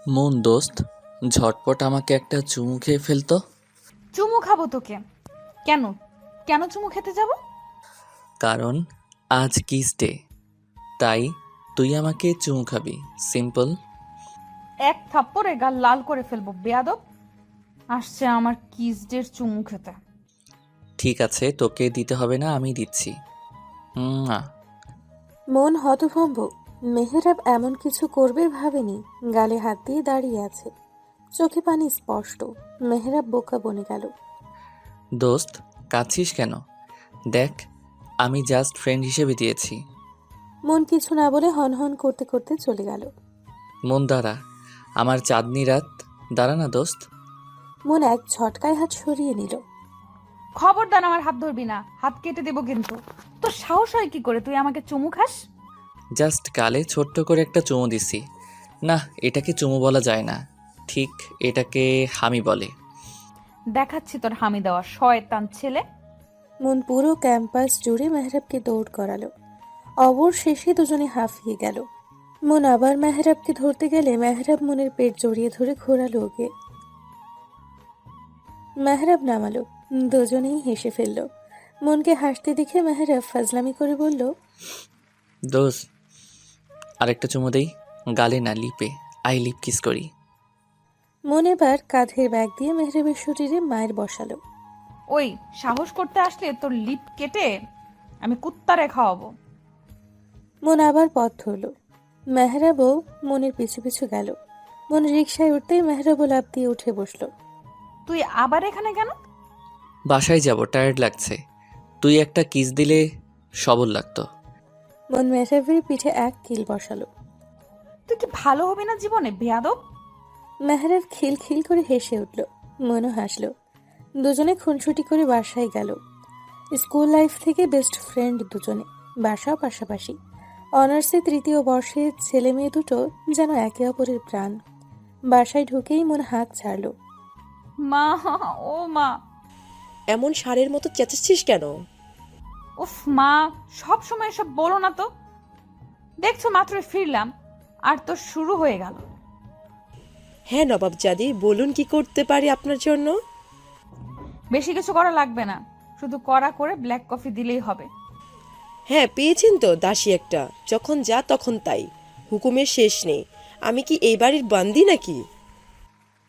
মন দোস্ত, ঝটপট আমাকে একটা চুমু খেয়ে ফেলতো। চুমু খাবো তোকে? কেন? কেন চুমু খেতে যাব? কারণ আজ কিস ডে, তাই তুই আমাকে চুমু খাবি। সিম্পল। এক থাপ্পড়ে গাল লাল করে ফেলবো বেয়াদব। আসছে আমার কিসডের চুমু খেতে। ঠিক আছে, তোকে দিতে হবে না, আমি দিচ্ছি। না। মন হতভম্ব। মেহেরাব এমন কিছু করবে ভাবেনি। গালে হাত দিয়ে দাঁড়িয়ে আছে, চোখে পানি স্পষ্ট। মেহেরাব বোকা বনে গেল। দোস্ত, কাঁদছিস কেন? দেখ, আমি জাস্ট ফ্রেন্ড হিসেবে দিয়েছি। মন কিছু না বলে হনহন করতে করতে চলে গেল। মন দাঁড়া, আমার চাঁদনি রাত। দাঁড়া না দোস্ত। মন এক ঝটকায় হাত সরিয়ে নিল। খবরদার আমার হাত ধরবি না, হাত কেটে দেবো কিন্তু। তোর সাহস হয় কি করে তুই আমাকে চুমু খাস? জাস্ট গালে ছোট্ট করে একটা চুমু দিছি। না, এটাকে চুমু বলা যায় না, ঠিক এটাকে হামি বলে। দেখাচ্ছি তোর হামি দেওয়া শয়তান ছেলে। মন পুরো ক্যাম্পাস জুড়ে মেহরাবকে দৌড় করালো। অবশেষে দুজনে হাঁফিয়ে গেল। মন আবার মেহরাবকে ধরতে গেলে মেহরাব মনের পেট জড়িয়ে ধরে ঘোরালো ওকে। মেহরাব নামালো। দুজনেই হেসে ফেলল। মনকে হাসতে দেখে মেহরাব ফাজলামি করে বলল, দোস্ত, আরেকটা চুমু দেই। গালে না, লিপে। আই লিপ কিস করি। মন এবার কাঁধের ব্যাগ দিয়ে মেহরাবের শরীরে মায়ের বসালো। ওই, সাহস করতে আসলে তোর লিপ কেটে আমি কুত্তারে খাওয়াবো। মন আবার পথ ধরল। মেহরাবও মনের পিছু পিছু গেল। মন রিকশায় উঠতেই মেহরাবও লাফ দিয়ে উঠে বসলো। তুই আবার এখানে কেন? বাসায় যাব, টায়ার্ড লাগছে। তুই একটা কিস দিলে সবল লাগতো। মন মেহরাবের পিঠে এক কিল বসালো। তুই কি ভালো হবি না জীবনে বেয়াদব? মেহরাব খিল খিল করে হেসে উঠল। মনও হাসলো। দুজনে খুনসুটি করে বাসায় গেল। স্কুল লাইফ থেকে বেস্ট ফ্রেন্ড দুজনে, বাসাও পাশাপাশি। অনার্সে তৃতীয় বর্ষে ছেলে মেয়ে দুটো যেন একে অপরের প্রাণ। বাসায় ঢুকেই মন হাঁক ছাড়ল। মা, ও মা। এমন ষাঁড়ের মতো চেঁচাচ্ছিস কেন? উফ মা, সব সময় এসব বলো না তো। দেখছো মাত্রই ফিরলাম আর তো শুরু হয়ে গেল। হ্যাঁ নবাবজাদি, বলুন কি করতে পারি আপনার জন্য? বেশি কিছু করা লাগবে না, শুধু কড়া করে ব্ল্যাক কফি দিলেই হবে। হ্যাঁ, পেয়েছেন তো দাসী একটা, যখন যা তখন তাই, হুকুমের শেষ নেই। আমি কি এই বাড়ির বান্দি নাকি?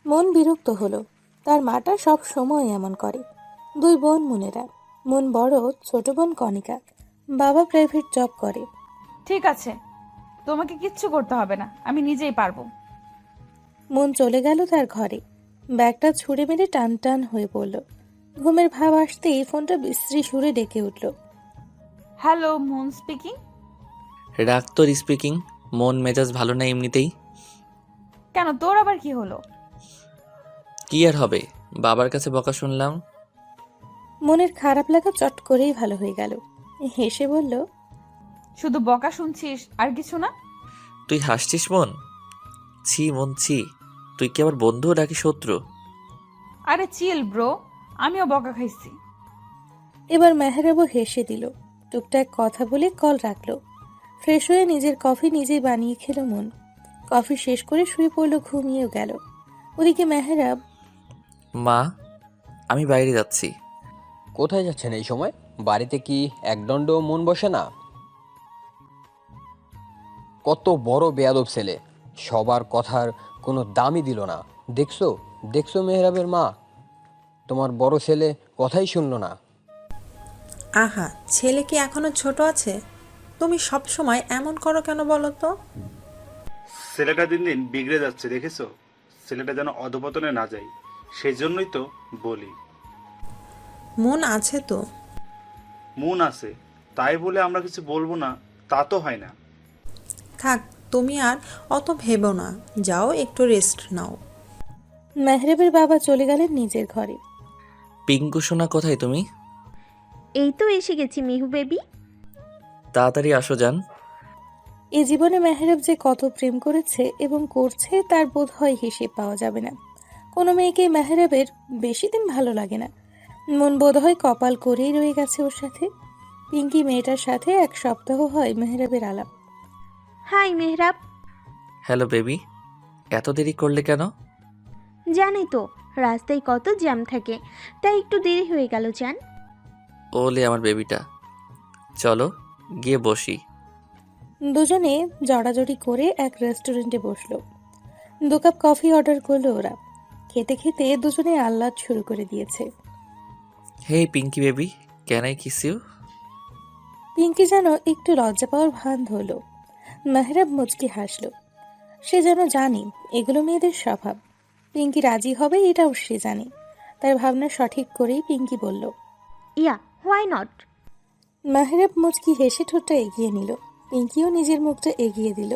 মন বিরক্ত হলো। তার মাটা সব সময় এমন করে। দুই বোন মনেরা। মন বড়, ছোট বোন কণিকা। বাবা প্রাইভেট জব করে। ঠিক আছে, তোমাকে কিচ্ছু করতে হবে না, আমি নিজেই পারবো। মন চলে গেল তার ঘরে। ব্যাগটা ছুঁড়ে মেরে টান টান হয়ে পড়ল। ঘুমের ভাব আসতেই ফোনটা বিশ্রী সুরে ডেকে উঠল। Hello, moon speaking. রাগ তোর স্পিকিং। মন মেজাজ ভালো না এমনিতেই। কেন, তোর আবার কি হলো? কি আর হবে, বাবার কাছে বকা শুনলাম। মনের খারাপ লাগা চট করেই ভালো হয়ে গেল। হেসে বলল, শুধু বকা শুনছিস আর কিছু না? তুই হাসছিস মন? ছি মন ছি। তুই কি আবার বন্ধু নাকি শত্রু? আরে চিল ব্রো, আমিও বকা খাইছি। এবার মেহরাবও হেসে দিল। টুকটাক কথা বলে কল রাখলো। ফ্রেশ হয়ে নিজের কফি নিজেই বানিয়ে খেলো মন। কফি শেষ করে শুয়ে পড়লো, ঘুমিয়েও গেল। ওদিকে মেহরাব, মা, আমি বাইরে যাচ্ছি। কোথায় যাচ্ছেন এই সময়? বাড়িতে কি একদণ্ড মন বসে না? কত বড় বেয়াদব ছেলে, সবার কথার কোনো দামই দিল না। দেখছো, দেখছো মেহরাবের মা, তোমার বড় ছেলে কথাই শুনলো না। আহা, ছেলে কি এখনো ছোট আছে? তুমি সব সময় এমন করো কেন বলো তো? ছেলেটা দিন দিন বিগড়ে যাচ্ছে, দেখেছো? ছেলেটা যেন অধপতনে না যায়, সেই জন্যই তো বলি। মন আছে তো। মন আছে, তাই বলে আমরা কিছু বলবো না তা তো হয় না। থাক, তুমি আর অত ভেবো না, যাও একটু রেস্ট নাও। মেহরাবের বাবা চলে গেলেন নিজের ঘরে। পিঙ্কু সোনা, কোথায় তুমি? এই তো এসে গেছি মিহু বেবি। তাড়াতাড়ি আসো যান। এ জীবনে মেহরাব যে কত প্রেম করেছে এবং করছে তার বোধ হয় হিসেব পাওয়া যাবে না। কোনো মেয়েকে মেহরাবের বেশি দিন ভালো লাগে না। মন বোধ হয় কপাল করেই রয়ে গেছে ওর সাথে। পিঙ্কি মেয়েটার সাথে এক সপ্তাহ হয় মেহরাবের আলাপ। হাই মেহরাব। Hello baby. এত দেরি করলে কেন? জানি তো রাস্তায় কত জ্যাম থাকে, তাই একটু দেরি হয়ে গেল জান। ওলে আমার বেবিটা, চলো গিয়ে বসি। দুজনে জড়াজড়ি করে এক রেস্টুরেন্টে বসলো। 2 কাপ কফি অর্ডার করলো ওরা। খেতে খেতে দুজনে আহ্লাদ শুরু করে দিয়েছে। Hey Pinky baby, can I kiss you? Pinky যেন একটু লজ্জা পাওয়ার ভান ধরলো। মেহরাব মুচকি হাসলো। সে যেন জানে এগুলো মেয়েদের স্বভাব। পিঙ্কি রাজি হবে এটাও সে জানে। তার ভাবনা সঠিক করেই পিঙ্কি বলল। ইয়া, হোয়াই নট। মেহরাব মুচকি হেসে ঠোঁটটা এগিয়ে নিল। পিঙ্কিও নিজের মুখটা এগিয়ে দিল।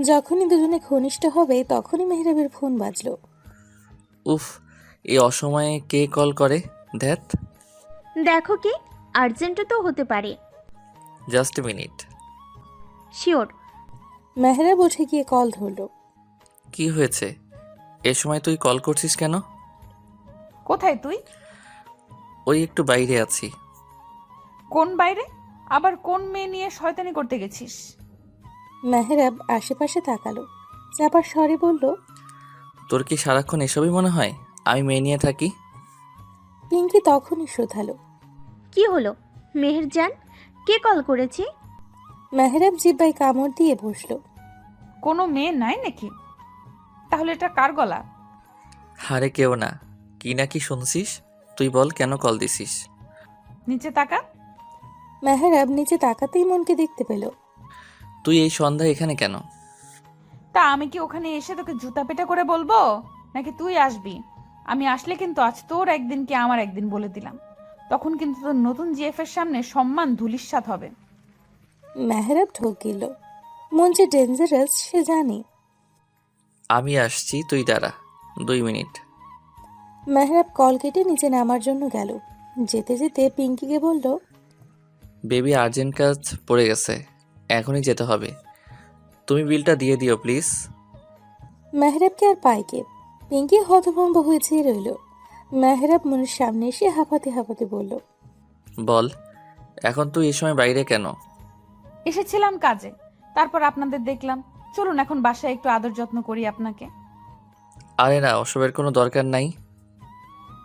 যখনই দুজনে ঘনিষ্ঠ হবে তখনই মেহরাবের ফোন বাজলো। উফ, এই অসময়ে কে কল করে? ধ্যাত। দেখো কি, আর্জেন্টও তো হতে পারে। Just a minute. Sure. Mehrab উঠে গিয়ে কল ধরলো। কি হয়েছে? এ সময় তুই কল করছিস কেন? কোথায় তুই? ওই একটু বাইরে আছি। কোন বাইরে? আবার কোন মেয়ে নিয়ে শয়তানি করতে গেছিস? মেহরাব আশেপাশে তাকালো। চাপার স্বরে বলল। তোর কি সারাক্ষণ এসবই মনে হয় আমি মেয়ে নিয়ে থাকি? পিঙ্কি তখনই শোধালো। কি হলো মেহেরজান, কে কল করেছে? মেহরাব জিব্বায় কামড় দিয়ে বসলো। কোনো মেয়ে নাই নাকি? তাহলে এটা কার গলা? হারে কেউ না। কি না কি শুনছিস? তুই বল কেন কল দিছিস? নিচে তাকা। মেহরাব নিচে তাকাতেই মনকে দেখতে পেল। তুই এই সন্ধ্যায় এখানে কেন? তা আমি কি ওখানে এসে তোকে জুতা পেটা করে বলবো, নাকি তুই আসবি? আমি আসলে কিন্তু আজ তোর একদিন কি আমার একদিন বলে দিলাম। তখন কিন্তু তোর নতুন জিএফ এর সামনে সম্মান ধুলিস্যাৎ হবে। মেহরাব ঢোক গেল। মন যে ডেঞ্জারাস সে জানে। আমি আসছি, তুই দাঁড়া 2 মিনিট। মেহরাব কল কেটে নিচে নামার জন্য গেল। যেতে যেতে পিঙ্কিকে বলল। বেবি আর্জেন্ট কাজ পড়ে গেছে, এখনই যেতে হবে। তুমি বিলটা দিয়ে দিও প্লিজ। মেহরাবকে আর পায় কে? পিঙ্কি হতভম্ব হয়ে চেয়ে রইল। মেহরাব মনের সামনে এসে হাঁপাতে হাঁপাতে বলল। বল, এখন তুই এই সময় বাইরে কেন? এসেছিলাম কাজে, তারপর আপনাদের দেখলাম। চলুন এখন বাসায় একটু আদর যত্ন করি আপনাকে। আরে না, ওসবের কোনো দরকার নাই।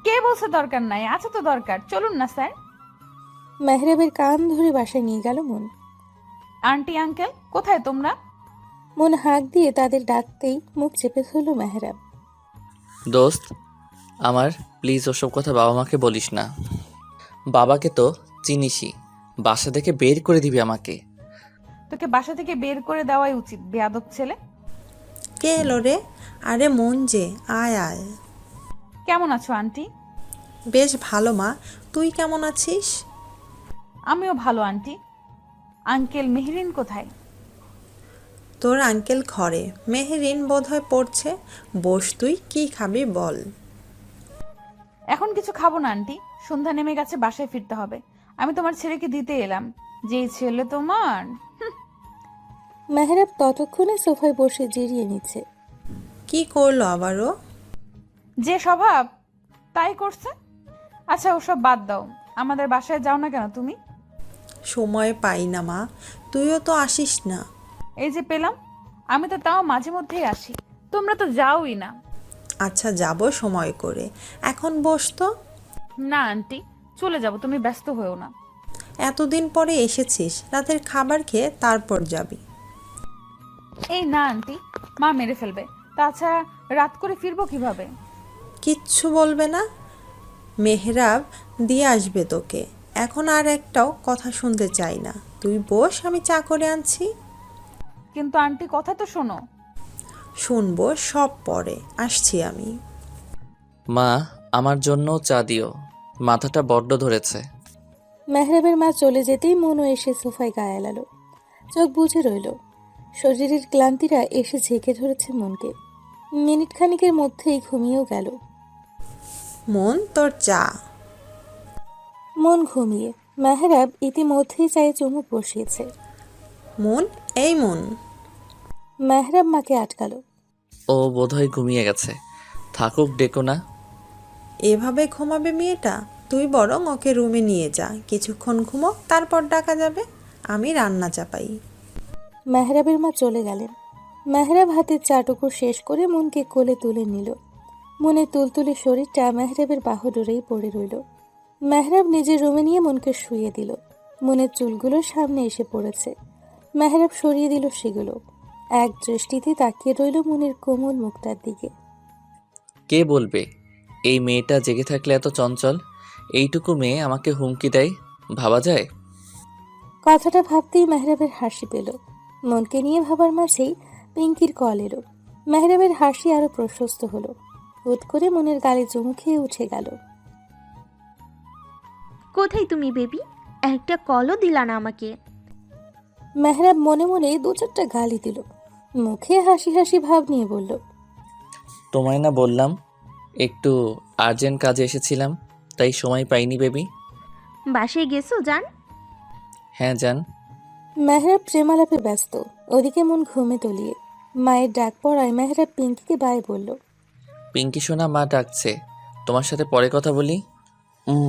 কে বলছে দরকার নাই? আছে তো দরকার, চলুন না স্যার। মেহরাবের কান ধরে বাসায় নিয়ে গেল মন। আন্টি আঙ্কেল কোথায় তোমরা? মন হাঁক দিয়ে তাদের ডাকতেই মুখ চেপে ধরল মেহরাব। দোস্ত আমার, প্লিজ ওসব কথা বাবা মাকে বলিস না। বাবাকে তো চিনিসই, বাসা থেকে বের করে দিবি আমাকে। তোকে বাসা থেকে বের করে দেওয়াই উচিত, বেয়াদব ছেলে। কে এলো রে? আরে মন যে, আয় আয়। কেমন আছো আন্টি? বেশ ভালো মা, তুই কেমন আছিস? আমিও ভালো আন্টি। আঙ্কেল মেহরিন কোথায়? তোর আঙ্কেল ঘরে, মেহেরিন বোধহয় পড়ছে। বস, তুই কি খাবি বল। এখন কিছু খাবো না আন্টি, সন্ধ্যা নেমে গেছে, বাসায় ফিরতে হবে। আমি তোমার ছেলেকে দিতে এলাম। যে ছেলে তোমার। মেহরাব ততক্ষণে সোফায় বসে জিরিয়ে নিচ্ছে। কি করলো আবারও? যে স্বভাব তাই করছে। আচ্ছা ওসব বাদ দাও, আমাদের বাসায় যাও না কেন তুমি? সময় পাই না মা, তুইও তো আসিস না। এই যে পেলাম, আমি তো তাও মাঝে মধ্যেই আসি, তোমরা তো যাওই না। আচ্ছা যাব সময় করে, এখন বস তো। না আন্টি, চলে যাব, তুমি ব্যস্ত হয়েও না। এতদিন পরে এসেছিস, রাতের খাবার খেয়ে তারপর যাবি। এই না আন্টি, মা মেরে ফেলবে। তাছাড়া রাত করে ফিরবো কিভাবে? কিচ্ছু বলবে না? মেহরাব দিয়ে আসবে তোকে। এখন আর একটাও কথা শুনতে চাই না, তুই বস, আমি চা করে আনছি। কিন্তু আন্টি কথা তো শোনো। শুনবো সব পরে, আসছি আমি। মা আমার জন্য চা দিও, মাথাটা বড্ড ধরেছে। মেহরাবের মা চলে যেতেই মনও এসে সোফায় গায়ে এলালো। চোখ বুজে রইল। শরীরের ক্লান্তিরা এসে ঝেঁকে ধরেছে মনকে। মিনিট খানিকের মধ্যেই ঘুমিয়েও গেল। মন, তোর চা। মন ঘুমিয়ে। মেহরাব ইতিমধ্যেই চায়ে চুমুক বসিয়েছে। মন, এই মন। মেহরাব মাকে আটকালো। ও বোধহয় ঘুমিয়ে গেছে, থাকুক, ডেকো না। এভাবে ঘুমাবে মেয়েটা? তুই বরং ওকে রুমে নিয়ে যা, কিছুক্ষণ ঘুমো, তারপর ডাকা যাবে। আমি রান্না চাপাই। মেহরাবের মা চলে গেলেন। মেহরাব হাতের চাটুকু শেষ করে মনকে কোলে তুলে নিল। মনের তুলতুলে শরীরটা মেহরাবের বাহুডোরেই পড়ে রইল। মেহরাব নিজের রুমে নিয়ে মনকে শুইয়ে দিল। মনের চুলগুলো সামনে এসে পড়েছে। মেহরাব সরিয়ে দিল সেগুলো। এক দৃষ্টিতে তাকিয়ে রইল মনের কোমল মুখটার দিকে। কে বলবে এই মেয়েটা জেগে থাকলে এত চঞ্চল? এইটুকু মেয়ে আমাকে হুমকি দেয়, ভাবা যায়? কথাটা ভাবতেই মেহরাবের হাসি পেল। মনকে নিয়ে ভাবার মাঝেই পিঙ্কির কল এলো। মেহরাবের হাসি আরো প্রশস্ত হলো। হুট করে মনের গালে চুমু খেয়ে উঠে গেল। কোথায় তুমি বেবি? একটা কলও দিলা না আমাকে। মেহরাব মনে মনে দু চারটা গালি দিল। মুখে হাসি হাসি ভাব নিয়ে বলল, তোমায় না বললাম একটু আর্জেন্ট কাজে এসেছিলাম, তাই সময় পাইনি বেবি। বাসায় গেছো জান? হ্যাঁ জান। মেহরাব প্রেমালাপে ব্যস্ত। ওদিকে মন ঘুমে তলিয়ে। মায়ের ডাক পড়ায় মেহরাব পিঙ্কিকে বাই বলল। পিঙ্কি সোনা, মা ডাকছে, তোমার সাথে পরে কথা বলি।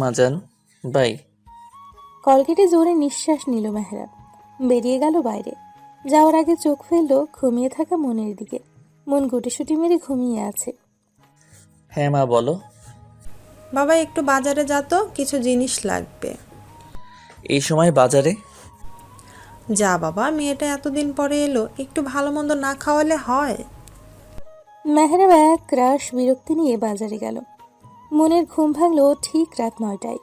মা জান, বাই। কলগেটে জোরে নিঃশ্বাস নিল মেহরাব। বেরিয়ে গেল বাইরে। যাওয়ার আগে চোখ ফেলল ঘুমিয়ে থাকা মনের দিকে। মন গুটিসুটি মেরে ঘুমিয়ে আছে। হ্যাঁ মা বলো। বাবা একটু বাজারে যা তো, কিছু জিনিস লাগবে। এই সময় বাজারে? যা বাবা, মেয়েটা এতদিন পরে এলো, একটু ভালো মন্দ না খাওয়ালে হয়? মেহরাব এক রাশ বিরক্তি নিয়ে বাজারে গেল। মনের ঘুম ভাঙল ঠিক রাত 9টায়।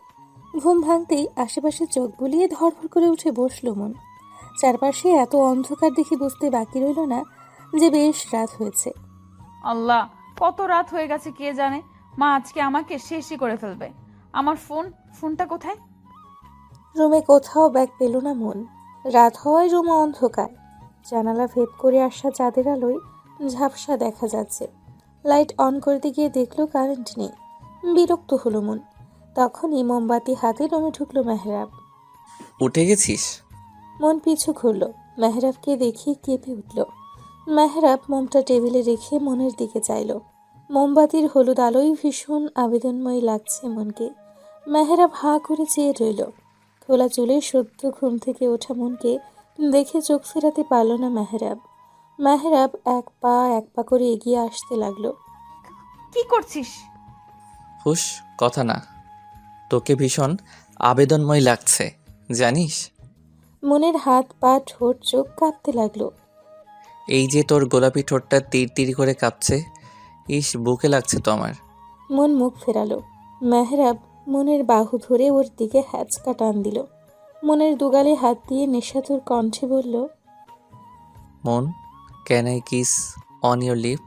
ঘুম ভাঙতেই আশেপাশে চোখ বুলিয়ে ধড়ফড় করে উঠে বসল মন। চারপাশে এত অন্ধকার দেখে বুঝতে বাকি রইল না যে বেশ রাত হয়েছে। আল্লাহ, কত রাত হয়ে গেছে কে জানে। মা আজকে আমাকে শেষই করে ফেলবে। আমার ফোনটা কোথায়? রুমে কোথাও ব্যাগ পেল না মন। রাত হওয়ায় রুমে অন্ধকার। জানালা ভেদ করে আসা চাঁদের আলোয় ঝাপসা দেখা যাচ্ছে। লাইট অন করতে গিয়ে দেখলো কারেন্ট নেই। বিরক্ত হলো মন। তখনই মোমবাতি হাতে রুমে ঢুকলো মেহরাব। উঠে গেছিস? মন পিছু ঘুরল। মেহরাবকে দেখে কেঁপে উঠল। মেহরাব মোমটা টেবিলে রেখে মনের দিকে চাইল। মোমবাতির হলুদ আলোয় ভীষণ আবেদনময় লাগছে মনকে। মেহরাব হাঁ করে চেয়ে রইল। খোলা চুলে সদ্য ঘুম থেকে ওঠা মনকে দেখে চোখ ফেরাতে পারল না মেহরাব। মেহরাব এক পা করে এগিয়ে আসতে লাগলো। কি করছিস? হুশ, কথা না। তোকে ভীষণ আবেদনময় লাগছে, জানিস? মনের হাত পা ঠোঁট চোখ কাঁপতে লাগলো। এই যে তোর গোলাপি ঠোঁটটা তীর তীর করে কাঁপছে, ইস বুকে লাগছে তো আমার। মন মুখ ফেরালো। মেহরাব মনের বাহু ধরে ওর দিকে হ্যাচকা টান দিল। মনের দুগালে হাত দিয়ে নেশাতুর কণ্ঠে বলল, Mon, can I kiss on your lip?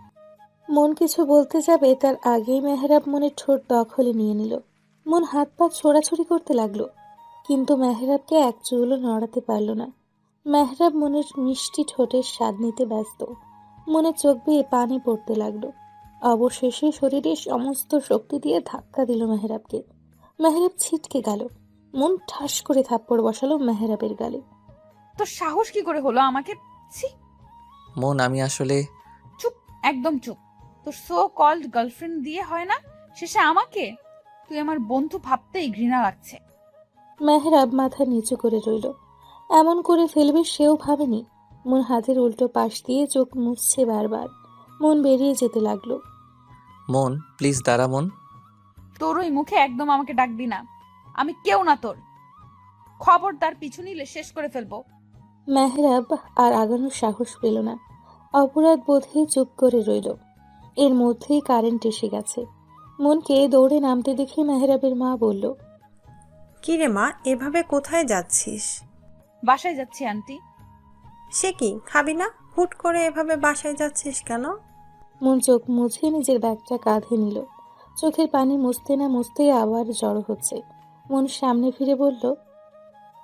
Mon কিছু বলতে যাবে তার আগেই মেহরাব মনের ঠোঁট দখলে নিয়ে নিল। মন হাত পা ছোড়াছুড়ি করতে লাগলো, কিন্তু মেহরাবকে এক চুলও নড়াতে পারল না। মেহরাব মনের মিষ্টি ঠোঁটের স্বাদ নিতে ব্যস্ত। মনে চোখ বেয়ে পানি পড়তে লাগলো। অবশেষে শরীরের সমস্ত শক্তি দিয়ে ধাক্কা দিল মেহরাবকে। মেহরাব ছিটকে গেল। মন ঠাস করে থাপ্পড় বসালো মেহরাবের গালে। তোর সাহস কি করে হলো আমাকে? ছি! মন, আমি আসলে চুপ, একদম চুপ। তোর সো কল্ড গার্লফ্রেন্ড দিয়ে হয় না, শেষে আমাকে তুই আমার বন্ধু ভাবতেই ঘৃণা লাগছে। মেহরাব মাথা নিচু করে রইল। এমন করে ফেলবে সেও ভাবেনি। মন হাতের উল্টো পাশ দিয়ে চোখ মুছছে বারবার। মন বেরিয়ে যেতে লাগলো। মন প্লিজ দাঁড়া মন। তোর ওই মুখে একদম আমাকে ডাকবি না। আমি কেউ না তোর। খবরদার পিছু নিলে শেষ করে ফেলবো। মেহরাব আর আগানোর সাহস পেল না। অপরাধ বোধে চুপ করে রইল। এর মধ্যেই কারেন্ট এসে গেছে। মনকে দৌড়ে নামতে দেখে মেহরাবের মা বলল, কি রে মা, এভাবে কোথায় যাচ্ছিস? বাসায় যাচ্ছি আন্টি। সে কি, খাবি না? হুট করে এভাবে বাসায় যাচ্ছিস কেন? মন চোখ মুছে নিজের ব্যাগটা কাঁধে নিল। চোখের পানি মুছতে না মুছতেই আবার জড়ো হচ্ছে। মন সামনে ফিরে বলল,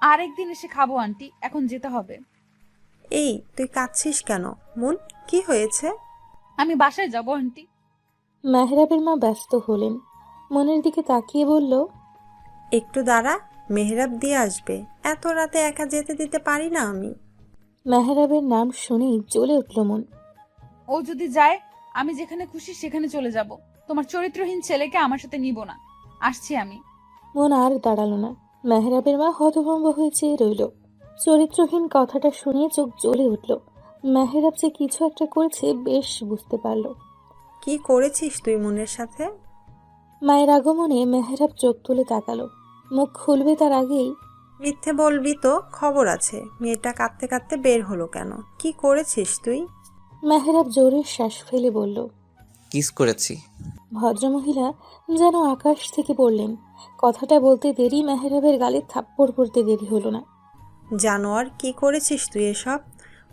আরেকদিন এসে খাবো আন্টি, এখন যেতে হবে। এই তুই কাঁদছিস কেন? মন, কি হয়েছে? আমি বাসায় যাবো আন্টি। মেহরাবের মা ব্যস্ত হলেন। মনের দিকে তাকিয়ে বলল, একটু দাঁড়া, মেহরাব দিয়ে আসবে। এত রাতে একা যেতে দিতে পারি না আমি। মেহরাবের নাম শুনেই জ্বলে উঠল মন। ও যদি যায়, আমি যেখানে খুশি সেখানে চলে যাব। তোমার চরিত্রহীন ছেলেকে আমার সাথে নিব না। আসছি আমি। মন আর দাঁড়ালো না। মেহরাবের মা হতভম্ব হয়ে চেয়ে রইল। চরিত্রহীন কথাটা শুনে চোখ জ্বলে উঠল। মেহেরাব যে কিছু একটা করেছে বেশ বুঝতে পারল। কি করেছিস তুই মনের সাথে? মায়ের আগমনে মেহেরাব চোখ তুলে তাকালো। মুখ খুলবে তার আগেই মিথ্যে বলবি তো, খবর আছে। মেয়েটা কাঁদতে কাঁদতে বের হলো কেন? কি করেছিস তুই? মেহেরাব জোরে শ্বাস ফেলে বলল। কিস করেছি। ভদ্রমহিলা যেন আকাশ থেকে পড়লেন। কথাটা বলতে দেরি মেহেরাবের গালে থাপ্পড় পড়তে দেরি হলো না। জানোয়ার, কি করেছিস তুই এসব?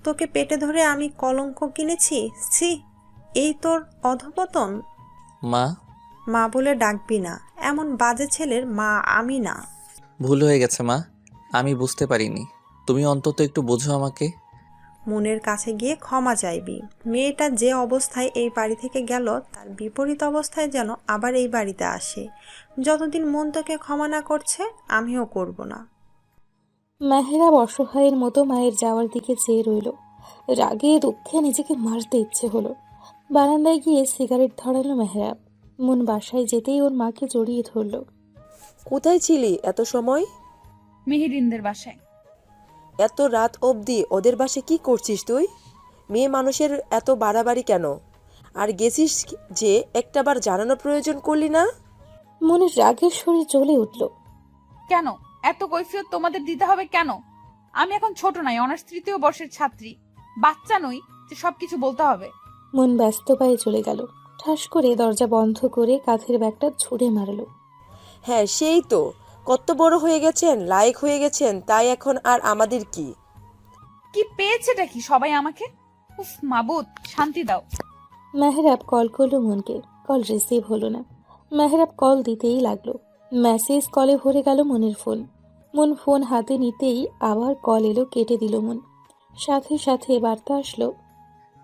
তোকে পেটে ধরে আমি কলঙ্ক কিনেছি। ছি, এই তোর অধপতন। মা, মা বলে ডাকবি না, এমন বাজে ছেলের মা আমি না। ভুল হয়ে গেছে মা, আমি বুঝতে পারিনি। তুমি অন্তত একটু বোঝো আমাকে। মনের কাছে গিয়ে ক্ষমা চাইবি। মেয়েটা যে অবস্থায় এই বাড়ি থেকে গেল, তার বিপরীত অবস্থায় যেন আবার এই বাড়িতে আসে। যতদিন মন তোকে ক্ষমা না করছে, আমিও করব না। মেহেরাব অসহায়ের মতো মায়ের যাওয়ার দিকে চেয়ে রইল। রাগে দুঃখে নিজেকে মারতে ইচ্ছে হলো। বারান্দায় গিয়ে সিগারেট ধরালো মেহেরাব। মন বাসায় যেতেই ওর মাকে জড়িয়ে ধরল। কোথায় ছিলি এত সময়? মেহেরিনদের বাসায়। এত রাত অবধি ওদের বাসে কি করছিস তুই? মেয়ে মানুষের এত বাড়াবাড়ি কেন? আর গেছিস যে একটাবার জানানো প্রয়োজন করলি না? মনের রাগের শরীর জ্বলে উঠল। কেন এত কৈফিয়ত তোমাদের দিতে হবে কেন? আমি এখন ছোট নাই, অনার্স 3য় বর্ষের ছাত্রী। বাচ্চা নই যে সবকিছু বলতে হবে। মন ব্যস্ত পায়ে চলে গেল। ঠাস করে দরজা বন্ধ করে কাঁধের ব্যাগটা ছুঁড়ে মারল। হ্যাঁ, সেই তো। কত বড় হয়ে গেছেন, লায়ক হয়ে গেছেন, তাই এখন আর আমাদের কি? কি পেয়েছেটা কি সবাই আমাকে? উফ মাবুদ, শান্তি দাও। মেহেরাব কল করলো মনকে। কল রিসিভ হলো না। মেহেরাব কল দিতেই লাগলো। মেসেজ কলে ভরে গেল মনের ফোন। মন ফোন হাতে নিতেই আবার কল এলো, কেটে দিল মন। সাথে সাথে বার্তা আসলো।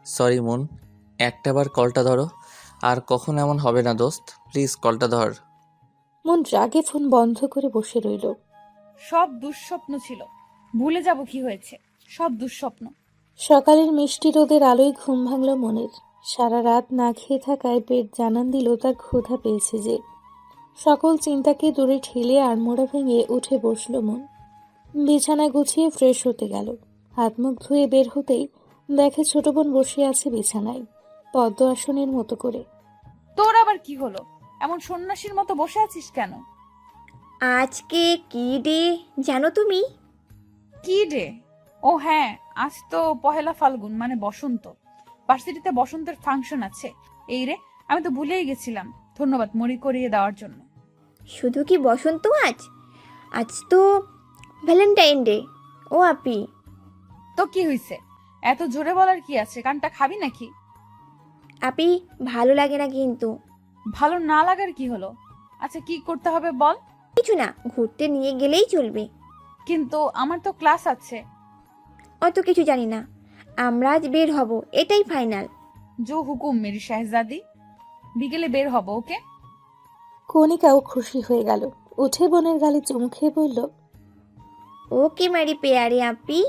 সরি মুন, একটাবার কলটা ধরো। আর কখন এমন হবে না দোস্ত, প্লিজ কলটা ধর। মন রাগে ফোন বন্ধ করে বসে রইল। সব দুঃস্বপ্ন ছিল, ভুলে যাব কি হয়েছে। সব দুঃস্বপ্ন। সকালের মিষ্টি রোদের আলোয় ঘুম ভাঙল মনের। সারা রাত না খেয়ে থাকায় পেট জানান দিল তার ক্ষুধা পেয়েছে যে। সকল চিন্তাকে দূরে ঠেলে আড়মোড়া ভেঙে উঠে বসল মন। বিছানা গুছিয়ে ফ্রেশ হতে গেল। হাত মুখ ধুয়ে বের হতেই দেখে ছোট বোন বসে আছে বিছানায়, পদ্ম আসনের মতো করে। তোর আবার কি হলো? এমন সন্ন্যাসীর মতো বসে আছিস কেন? আজকে কি ডে জানো তুমি? কি রে? ও হ্যাঁ, আজ তো পহেলা ফাল্গুন, মানে বসন্ত। ভার্সিটিতে বসন্তের ফাংশন আছে। এই রে, আমি তো ভুলেই গেছিলাম। ধন্যবাদ মনে করিয়ে দেওয়ার জন্য। শুধু কি বসন্ত আজ? আজ তো ভ্যালেন্টাইন ডে। ও আপি, তো কি হইছে? এত জোরে বলার কি আছে? কানটা খাবি নাকি? আপি ভালো লাগে না কিন্তু। ভালো না লাগার কি হলো? আচ্ছা কি করতে হবে বল। কিছু না, ঘুরতে নিয়ে গেলেই চলবে। কিন্তু আমার তো ক্লাস আছে। অত কিছু জানি না, আমরা আজ বের হব, এটাই ফাইনাল। জো হুকুম মেরি শাহজাদি। বিকেলে বের হব, ওকে? কণিকাও খুশি হয়ে গেল। উঠে বোনের গালে চুমু খেয়ে বলল, ওকে মেরি পেয়ারে আপি,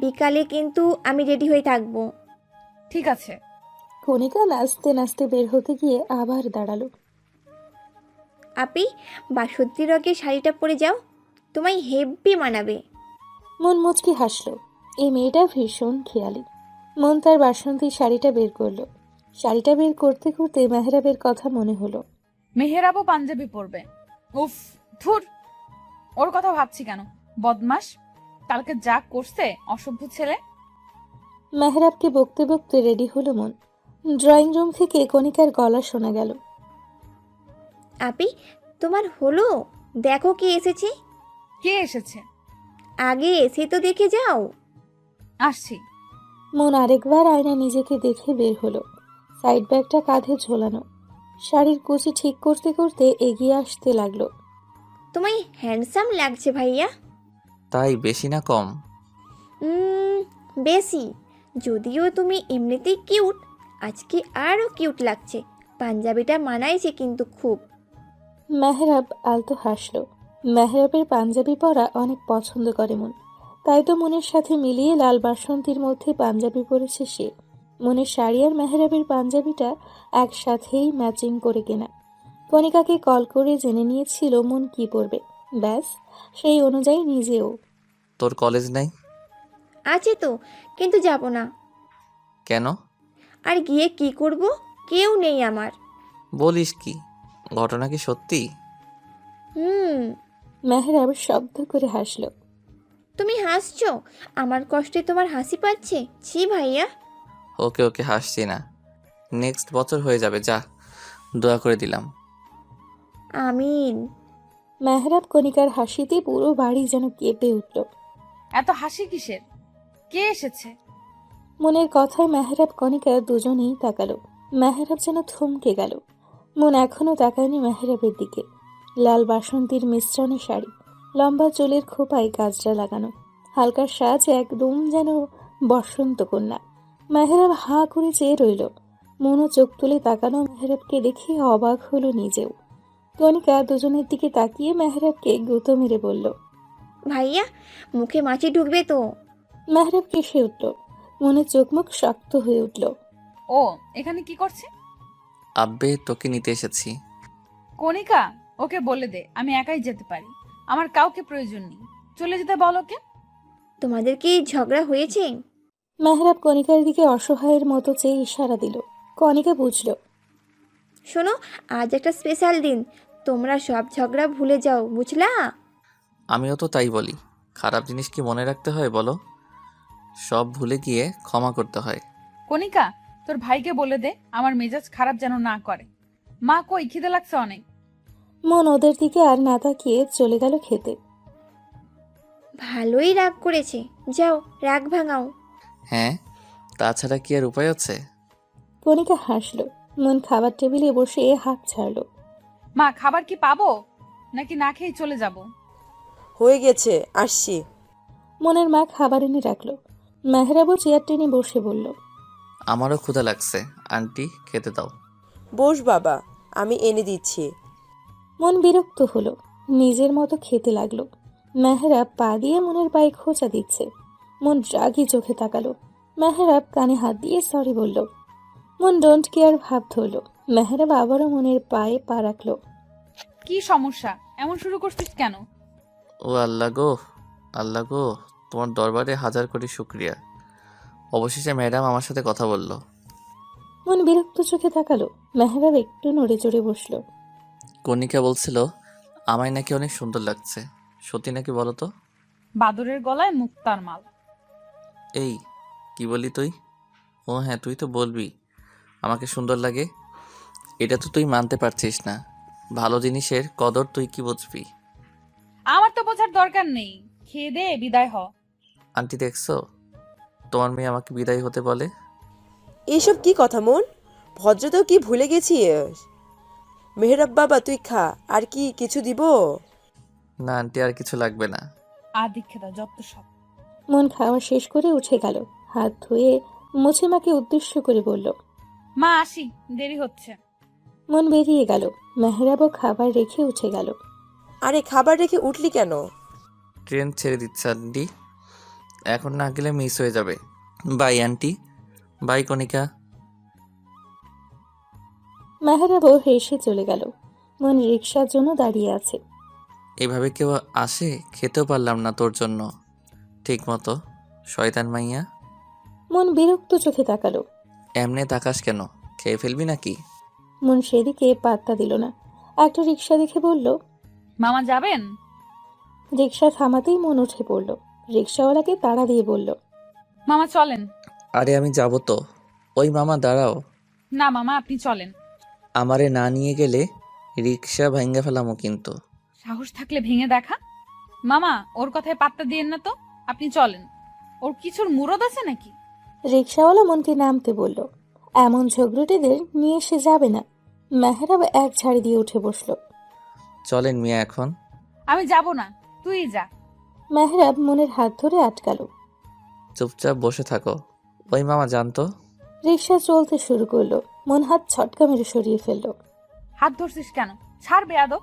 বিকালে কিন্তু আমি রেডি হয়ে থাকবো। ঠিক আছে। কণিকা নাচতে নাচতে বের হতে গিয়ে আবার দাঁড়ালো। আপি, বাসন্তী রঙের শাড়িটা পরে যাও, তোমায় হেব্বি মানাবে। মন মুচকি হাসলো। এই মেয়েটা ভীষণ খেয়ালি। মন তার বাসন্তী শাড়িটা বের করলো। শাড়িটা বের করতে করতে মেহরাবের কথা মনে হলো। মেহেরাবও পাঞ্জাবি পরবে। উফ, ধুর, ওর কথা ভাবছি কেন? বদমাস, কালকে যা করছে, অসভ্য ছেলে। মেহরাবকে বকতে বকতে রেডি হলো মন। ড্রয়িং রুম থেকে কণিকার গলা শোনা গেল। আপি, তোমার হলো? দেখো কে এসেছে। কে এসেছে? আগে এসে তো দেখে যাও। আসছি। মন আরেকবার আয়না নিজেকে দেখে বের হলো। সাইড ব্যাগটা কাঁধে ঝোলানো। শাড়ির কুচি ঠিক করতে করতে এগিয়ে আসতে লাগলো। তোমায় হ্যান্ডসাম লাগছে ভাইয়া। তাই বেশি না কম? বেশি। যদিও তুমি এমনিতেই কিউট, আজকে আরও কিউট লাগছে। পাঞ্জাবিটা মানাইছে কিন্তু খুব। মেহরাব আলতো হাসলো। মেহরাবের পাঞ্জাবি পরা অনেক পছন্দ করে মন। তাই তো মনের সাথে মিলিয়ে লাল বাসন্তীর মধ্যে পাঞ্জাবি পরেছে সে। মনের শাড়ি আর মেহরাবের পাঞ্জাবিটা একসাথেই ম্যাচিং করে কেনা। কণিকাকে কল করে জেনে নিয়েছিল মন কি পরবে। ব্যাস সেই অনুযায়ী নিজেও। তোর কলেজ নাই? আছে তো, কিন্তু যাব না। কেন? আর গিয়ে কি করব? কেউ নেই আমার। বলিস কি? ঘটনা কি সত্যি? হুম। মেহরাব শব্দ করে হাসলো। তুমি হাসছো? আমার কষ্টে তোমার হাসি পাচ্ছে? ছি ভাইয়া। ওকে ওকে, হাসছি না। নেক্সট বছর হয়ে যাবে, যা। দোয়া করে দিলাম। আমিন। মেহরাব কণিকার হাসিতে পুরো বাড়ি যেন কেঁপে উঠল। এত হাসি কিসের? কে এসেছে? মনের কথায় মেহরাব কণিকা দুজনেই তাকালো। মেহরাব যেন থমকে গেল। মন এখনো তাকায়নি মেহরাবের দিকে। লাল বাসন্তীর মিশ্রণে শাড়ি, লম্বা চুলের খোপায় গাজরা লাগানো, হালকা সাজ একদম যেন বসন্ত কন্যা। মেহরাব হাঁ করে চেয়ে রইল। মনও চোখ তুলে তাকানো মেহরাবকে দেখে অবাক হলো নিজেও। কণিকা দুজনের দিকে তাকিয়ে মেহরাবকে গুঁতো মেরে বলল। ভাইয়া, মুখে মাছি ঢুকবে তো। মেহরাব কেসে উঠল। মনে চোখ মুখ শক্ত হয়ে উঠল। ও এখানে কি করছে? আব্বে, তোকে নিতে এসেছি। কণিকা, ওকে বলে দে আমি একাই যেতে পারি, আমার কাউকে প্রয়োজন নেই। চলে যেতে বল ওকে। তোমাদের কি ঝগড়া হয়েছে? মেহরাব কণিকার দিকে অসহায়ের মতো চেয়ে ইশারা দিল। কণিকা বুঝল। শোনো, আজ একটা স্পেশাল দিন, তোমরা সব ঝগড়া ভুলে যাও, বুঝলা? আমিও তো তাই বলি। খারাপ জিনিস কি মনে রাখতে হয় বলো? সব ভুলে গিয়ে ক্ষমা করতে হয়। কণিকা, তোর ভাইকে বলে দে আমার মেজাজ খারাপ যেন না করে। মা কই, খিদে লাগছে অনেক। মন ওদের দিকে আর না তাকিয়ে চলে গেল খেতে। ভালোই রাগ করেছে, যাও রাগ ভাঙাও। হ্যাঁ, তাছাড়া কি আর উপায় আছে? কণিকা হাসল। মন খাবার টেবিলে বসে হাঁক ছাড়ল। মা, খাবার কি পাবো নাকি না খেয়ে চলে যাব? হয়ে গেছে, আসছি। মনের মা খাবার এনে রাখলো। মেহরাবও চেয়ার টেনে বসে বলল। আমারও ক্ষুধা লাগছে, আন্টি খেতে দাও। বস বাবা, আমি এনে দিচ্ছি। মন বিরক্ত হলো। নিজের মতো খেতে লাগলো। মেহরাব পা দিয়ে মনের পায়ে খোঁচা দিচ্ছে। মন রাগি চোখে তাকালো। মেহরাব কানে হাত দিয়ে সরি বলল। মন ডোন্ট কেয়ার ভাব ধরল। মেহরাব আবারও মনের পায়ে পা রাখলো। কি সমস্যা? এমন শুরু করছিস কেন? ও আল্লাহ গো, আল্লাহ গো, তোমার দরবারে হাজার কোটি শুক্রিয়া। অবশেষে ম্যাডাম আমার সাথে কথা বলল। মন বিরক্ত চোখে তাকালো। মেহরাব একটু নড়ে চড়ে বসলো। কণিকা বলছিল আমায় নাকি অনেক সুন্দর লাগছে। সত্যি নাকি বলো তো? বাদরের গলায় মুক্তার মাল। এই, কি বলি তুই? ও হ্যাঁ, তুই তো বলবি আমাকে সুন্দর লাগে। এটা তো তুই মানতে পারছিস না। ভালো জিনিসের কদর তুই কি বুঝবি? আমার তো বোঝার দরকার নেই, খেয়ে দে বিদায় হ। আন্টি দেখছো, তোমার মেয়ে আমাকে বিদায় হতে বলে। এইসব কি কথা মন? ভদ্রতাও কি ভুলে গেছিস? মেহরাব বাবা, তুই খা। আর কি কিছু দিব? না আন্টি, আর কিছু লাগবে না। আদিক্ষেতা যত সব। মন খাওয়া শেষ করে উঠে গেল। হাত ধুয়ে মুছে মাকে উদ্দেশ্য করে বলল। মা আসি, দেরি হচ্ছে। মন বেরিয়ে গেল। মেহরাবও খাবার রেখে উঠে গেল। আরে, খাবার রেখে উঠলি কেন? ট্রেন ছেড়ে দিচ্ছে আন্টি, এখন না গেলে মিস হয়ে যাবে। বাই আন্টি, বাই কণিকা। মেহরাবও হেসে চলে গেল। মন রিক্সার জন্য দাঁড়িয়ে আছে। এভাবে কেউ আসে? খেতেও পারলাম না তোর জন্য ঠিক মতো, শয়তান মাইয়া। মন বিরক্ত চোখে তাকালো। এমনে তাকাস কেন? খেয়ে ফেলবি নাকি? মন সেদিকে পাত্তা দিল না। একটা রিক্সা দেখে বলল। মামা যাবেন? রিক্সা থামাতেই মন উঠে পড়ল। রিক্সাওয়ালাকে তাড়া দিয়ে বলল। মামা চলেন। আরে আমি যাব তো। ওই মামা দাঁড়াও। না মামা, আপনি চলেন। আমারে না নিয়ে গেলে রিক্সা ভাঙ্গা ফেলামো কিন্তু। সাহস থাকলে ভেঙে দেখা। মামা, ওর কথায় পাত্তা দিয়েন না তো, আপনি চলেন। ওর কিছুর মুরদ আছে নাকি? রিক্সাওয়ালা মনকে নামতে বলল। এমন ঝগড়ুটেদের নিয়ে সে যাবে না। মেহরাব এক ঝাড়ি দিয়ে উঠে বসল। চলেন মিয়া এখন। আমি যাব না, তুই যা। মেহরাব মনের হাত ধরে আটকালো। চুপচাপ বসে থাকো। ওই মামা জানতো। রিক্সা চলতে শুরু করলো। মন হাত ছটকা মেরে সরিয়ে ফেলল। হাত ধরছিস কেন? ছাড় বেয়াদব।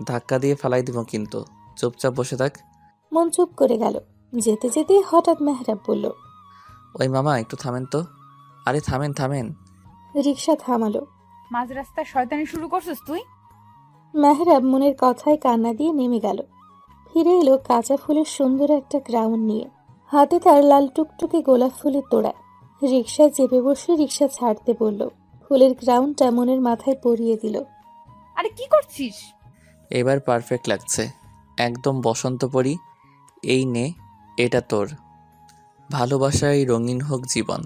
ধাক্কা দিয়ে ফালাই দিব কিন্তু। চুপচাপ বসে থাক। মন চুপ করে গেল। যেতে যেতে হঠাৎ মেহরাব বলল। ওই মামা একটু থামেন তো। আরে থামেন থামেন। রিক্সা থামালো। মাঝ রাস্তায় শয়তানি শুরু করছিস তুই? মেহরাব মনের কথায় কান্না দিয়ে নেমে গেল। ফিরে এলো কাঁচা ফুলের সুন্দর একটা ক্রাউন নিয়ে। হাতে তার লাল টুকটুকে গোলাপ ফুলের তোড়া। রিকশায় চেপে বসে রিকশা ছাড়তে বলল। ফুলের গ্রাউন্ডটা মনের মাথায় পরিয়ে দিল। আরে কি করছিস? এবার পারফেক্ট লাগছে, একদম বসন্ত পরি। এই নে, এটা তোর। ভালোবাসায় রঙিন হোক জীবন,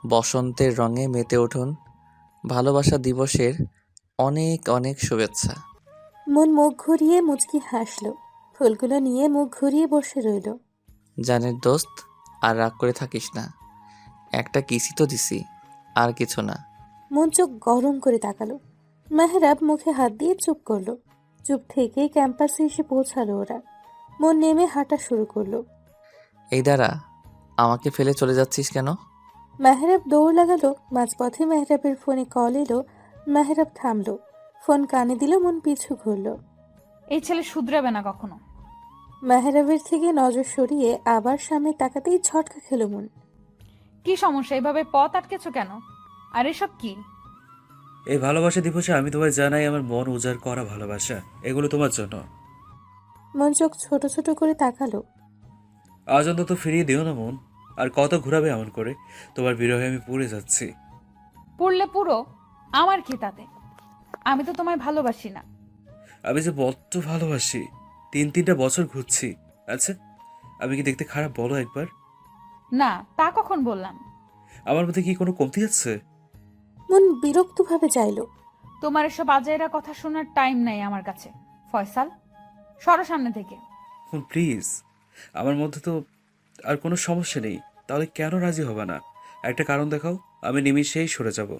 বসন্তের রঙে মেতে উঠুন। ভালোবাসা দিবসের অনেক অনেক শুভেচ্ছা। মন মুখ ঘুরিয়ে মুচকি হাসল। ফুলগুলো নিয়ে মুখ ঘুরিয়ে বসে রইল। জানের দোস্ত, আর রাগ করে থাকিস না। একটা কিসি তো দিছি, আর কিছু না। মন চোখ গরম করে তাকালো। মেহরাব মুখে হাত দিয়ে চুপ করলো। চুপ থেকে ক্যাম্পাসে এসে পৌঁছালো ওরা। মন নেমে হাঁটা শুরু করলো। এই দাঁড়া, আমাকে ফেলে চলে যাচ্ছিস কেন? মেহরাব দৌড় লাগালো। মাঝপথে মেহরাবের ফোনে কল এলো। মেহরাব থামলো, ফোন কানে দিল। মন পিছু ঘুরল। এই ছেলে শুধরাবে না কখনো। মেহরাবের থেকে নজর সরিয়ে আবার সামনে তাকাতেই ছটকা খেলো মন। কি সমস্যা? এভাবে পথ আটকেছো কেন? আর এসব কি? এই ভালোবাসা দিবসে আমি তোমায় জানাই আমার মন উজাড় করা ভালোবাসা। এগুলো তোমার জন্য। মন চোখ ছোট ছোট করে তাকালো। আজ অন্তত ফিরিয়ে দিও না মন। আর কত ঘুরাবে এমন করে? তোমার বিরহে আমি পুড়ে যাচ্ছি। পড়লে পুরো, আমার কি তাতে? আমি তো তোমায় ভালোবাসি না। আমি যে বড্ড ভালোবাসি। 3-3টা বছর ঘুরছি। আচ্ছা, আমি কি দেখতে খারাপ বলো একবার? না, তা কখন বললাম? আমার মধ্যে কি কোনো কমতি আছে? মন বিরক্তভাবে চাইলো। তোমার এসব আজাইরা কথা শোনার টাইম নাই আমার কাছে। ফয়সাল, সরো সামনে থেকে। প্লিজ, আমার মধ্যে তো আর কোনো সমস্যা নেই। তাহলে কেন রাজি হবে না? একটা কারণ দেখাও, আমি নিমিষেই সরে যাব।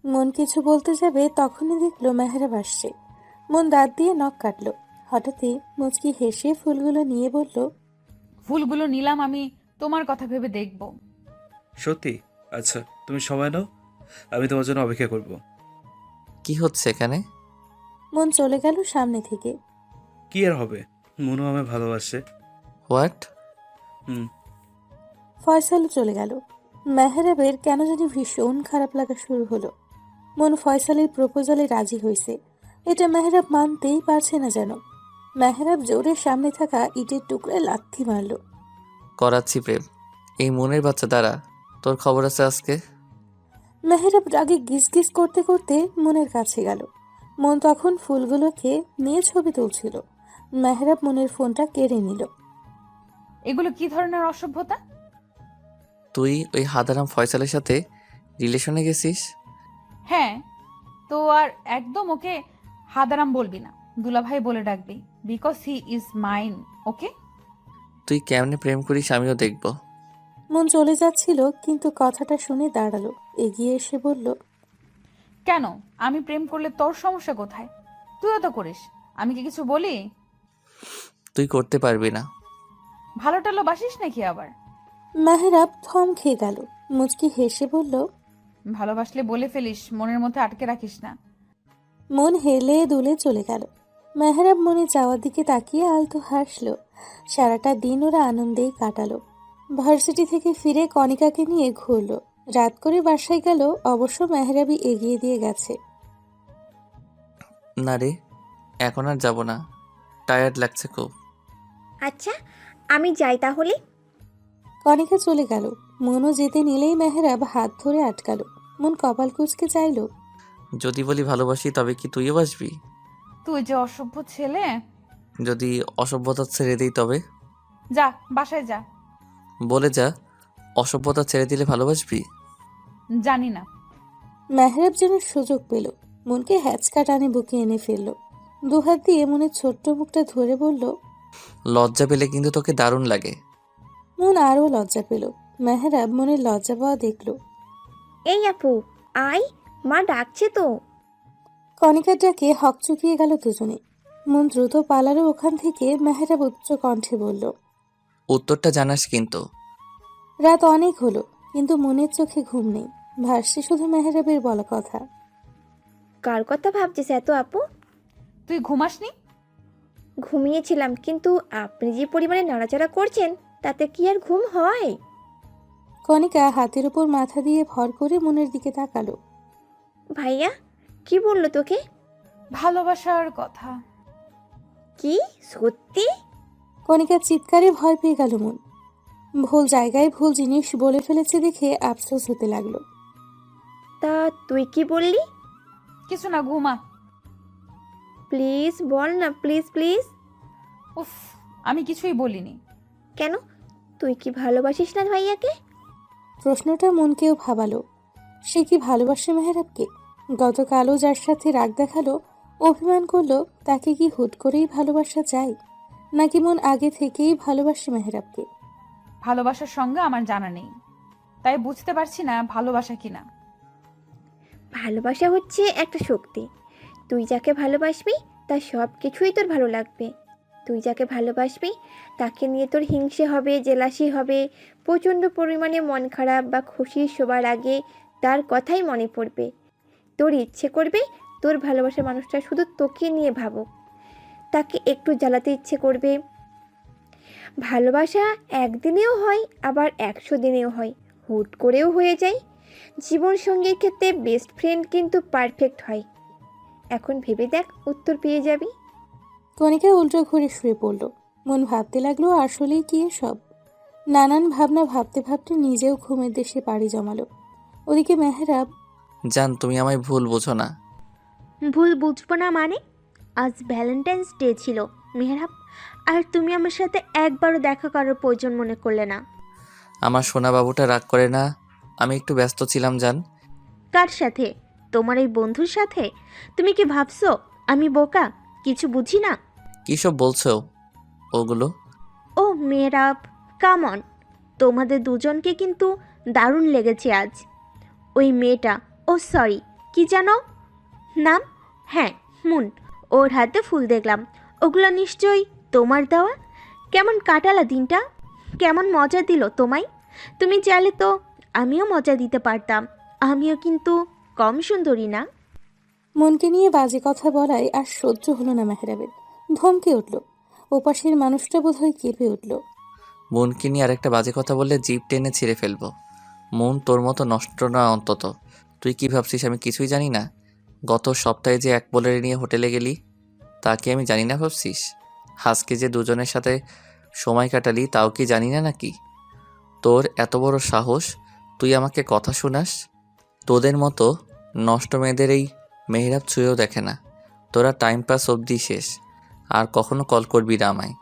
মন কিছু বলতে যাবে তখনই দেখলো মেহরাব আসছে। মন দাঁত দিয়ে নখ কাটলো। হঠাৎই মুচকি হেসে ফুলগুলো নিয়ে বলল, ফুলগুলো নিলাম আমি তোমার কথা ভেবে দেখব। সত্যি? আচ্ছা, তুমি সময় নাও, আমি তোমার জন্য অপেক্ষা করব। কি হচ্ছে এখানে? মন চলে গেল সামনে থেকে। কি আর হবে, মনও আমায় ভালোবাসে। হোয়াট? হুম। ফয়সালও চলে গেল। মেহরাবের কেন জানি ভীষণ খারাপ লাগা শুরু হলো। মন ফয়সালের প্রপোজালে রাজি হয়েছে, এটা মেহরাব মানতেই পারছে না যেন। মেহরাব জোরে সামনে থাকা ইটের টুকরায় লাথি মারল। করাচ্ছি প্রেম। এই মনের বাচ্চা দ্বারা তোর খবর আছে আজকে। মেহরাব রাগে গিজ গিজ করতে করতে মনের কাছে গেল। মন তখন ফুলগুলোকে নিয়ে ছবি তুলছিল। মেহরাব মনের ফোনটা কেড়ে নিল। এগুলো কি ধরনের অসভ্যতা? তুই ওই হাদারাম ফয়সালের সাথে রিলেশনে গেছিস? হ্যাঁ, তো আর একদম ওকে হাদারাম বলবি না, দুলাভাই বলে ডাকবি। Because he is mine. Okay? তুই কেমনে প্রেম করিস আমিও দেখব। মন চলে যাচ্ছিল, কিন্তু কথাটা শুনে দাঁড়ালো। এগিয়ে এসে বলল, কেন? আমি প্রেম করলে তোর সমস্যা কোথায়? তুইও তো করিস, আমি কি কিছু বলি? তুই করতে পারবি না। ভালো টালো বাসিস নাকি আবার? মেহরাব থম খেয়ে গেল। মুচকি হেসে বলল, ভালোবাসলে বলে ফেলিস, মনের মধ্যে আটকে রাখিস না। মন হেলে দুলে চলে গেল। মেহরাব মনে যাওয়ার দিকে তাকিয়ে আলতো হাসলো। সারাটা দিন ওরা আনন্দেই কাটালো। ভার্সিটি থেকে ফিরে কণিকাকে নিয়ে ঘুরলো। রাত করে বাসায় গেল, অবশ্য মেহরাবই এগিয়ে দিয়ে গেছে। না রে, এখন আর যাব না, টায়ার্ড লাগছে খুব। আচ্ছা, আমি যাই তাহলে। কণিকা চলে গেল। মনও যেতে নিলেই মেহরাব হাত ধরে আটকালো। মন কপাল কুঁচকে চাইল, যদি বলি ভালোবাসি তবে কি তুইও বাসবি? তুই যে অসভ্য ছেলে। যদি অসভ্যতা ছেড়ে দিই তবে? যা, বাসায় যা। বলে যা, অসভ্যতা ছেড়ে দিলে ভালোবাসবি? জানি না। মেহরাব যেন সুযোগ পেল। মনকে হ্যাচকা টানে বুকে এনে ফেলল। দুহাত দিয়ে মনের ছোট্ট মুখটা ধরে বলল, লজ্জা পেলে কিন্তু তোকে দারুণ লাগে। মন আরও লজ্জা পেল। মেহরাব মনের লজ্জা পাওয়া দেখল। এই আপু, আয়, মা ডাকছে তো। কণিকার ডাকে হকচকিয়ে গেল দুজনে। মন দ্রুত পালালো ওখান থেকে। মেহরাব উচ্চ কণ্ঠে বলল, উত্তরটা জানাস কিন্তু। রাত অনেক হলো, কিন্তু মনের চোখে ঘুম নেই। ভাসছে শুধু মেহরাবের বলা কথা। কার কথা ভাবছিস এত আপু? তুই ঘুমাসনি? ঘুমিয়েছিলাম, কিন্তু আপনি যে পরিমাণে নাড়াচাড়া করছেন তাতে কি আর ঘুম হয়? কণিকা হাতের উপর মাথা দিয়ে ভর করে মনের দিকে তাকালো। ভাইয়া কি বললো তোকে? ভালোবাসার কথা। কি সত্যি? কণিকার চিৎকারে ভয় পেয়ে গেল মন। ভুল জায়গায় ভুল জিনিস বলে ফেলেছে দেখে আফসোস হতে লাগলো। তা তুই কি বললি? কিছু না, ঘুমা। প্লিজ বল না, প্লিজ প্লিজ। উফ, আমি কিছুই বলিনি। কেন, তুই কি ভালোবাসিস না ভাইয়াকে? প্রশ্নটা মনকেও ভাবালো। সে কি ভালোবাসে মেহেরাবকে? গতকালও যার সাথে রাগ দেখালো, অভিমান করলো, তাকে কি হুট করেই ভালোবাসা যায়, নাকি মন আগে থেকেই ভালোবাসে মেহেরাবকে? ভালোবাসার সঙ্গে আমার জানা নেই, তাই বুঝতে পারছি না ভালোবাসা কিনা। ভালোবাসা হচ্ছে একটা শক্তি। তুই যাকে ভালোবাসবি তার সব কিছুই তোর ভালো লাগবে। তুই যাকে ভালোবাসবি তাকে নিয়ে তোর হিংসে হবে, জেলাসি হবে, প্রচণ্ড পরিমাণে মন খারাপ বা খুশি সবার আগে তার কথাই মনে পড়বে। তোর ইচ্ছে করবে তোর ভালোবাসার মানুষটা শুধু তোকে নিয়ে ভাবুক, তাকে একটু জ্বালাতে ইচ্ছে করবে। ভালোবাসা একদিনেও হয়, আবার 100 দিনেও হয়, হুট করেও হয়ে যায়। জীবনসঙ্গীর ক্ষেত্রে বেস্ট ফ্রেন্ড কিন্তু পারফেক্ট হয়। এখন ভেবে দেখ, উত্তর পেয়ে যাবি। কণিকা উল্টো ঘুরে শুয়ে পড়ল। মন ভাবতে লাগলো আসলেই কি এসব। নানান ভাবনা ভাবতে ভাবতে নিজেও ঘুমের দেশে পাড়ি জমালো। ওদিকে মেহরাব জান, তুমি আমায় ভুল বোঝো না। ভুল বুঝবো না মানে? আজ ভ্যালেন্টাইন্স ডে ছিল মেহরাব, আর তুমি আমার সাথে একবারও দেখা করার প্রয়োজন মনে করলে না। আমার সোনা বাবুটা রাগ করে না, আমি একটু ব্যস্ত ছিলাম জান। কার সাথে? তোমার এই বন্ধুর সাথে? তুমি কি ভাবছো আমি বোকা, কিছু বুঝি না? কী সব বলছো ওগুলো? ও মেহরাব, কাম অন, তোমাদের দুজনকে কিন্তু দারুণ লেগেছে আজ। ওই মেয়েটা, ও সরি, কি জানো নাম? হ্যাঁ, মুন। ওর হাতে ফুল দেখলাম, ওগুলো নিশ্চয়ই তোমার দেওয়া। কেমন কাটালা দিনটা? কেমন মজা দিল তোমায়? তুমি চাইলে তো আমিও মজা দিতে পারতাম। আমিও কিন্তু কম সুন্দরী না। মনকে নিয়ে বাজে কথা বলায় আর সহ্য হলো না মেহরাবের। ধমকে উঠল। ওপাশের মানুষটা বোধহয় কেঁপে উঠল। মনকে নিয়ে আরেকটা বাজে কথা বললে জিভ টেনে ছিঁড়ে ফেলবো। মন তোর মতো নষ্ট না অন্তত। তুই কি ভাবছিস আমি কিছুই জানি না? গত সপ্তাহে যে এক বোলের নিয়ে হোটেলে গেলি, তা কি আমি জানি না ভাবছিস? আজকে যে দুজনের সাথে সময় কাটালি, তাও কি জানি না নাকি? তোর এত বড় সাহস, তুই আমাকে কথা শোনাস? তোদের মতো নষ্ট মেয়েদের এই মেহরাব ছুঁয়েও দেখে না। তোরা টাইম পাস অবধি শেষ, আর কখনো কল করবি না আমায়।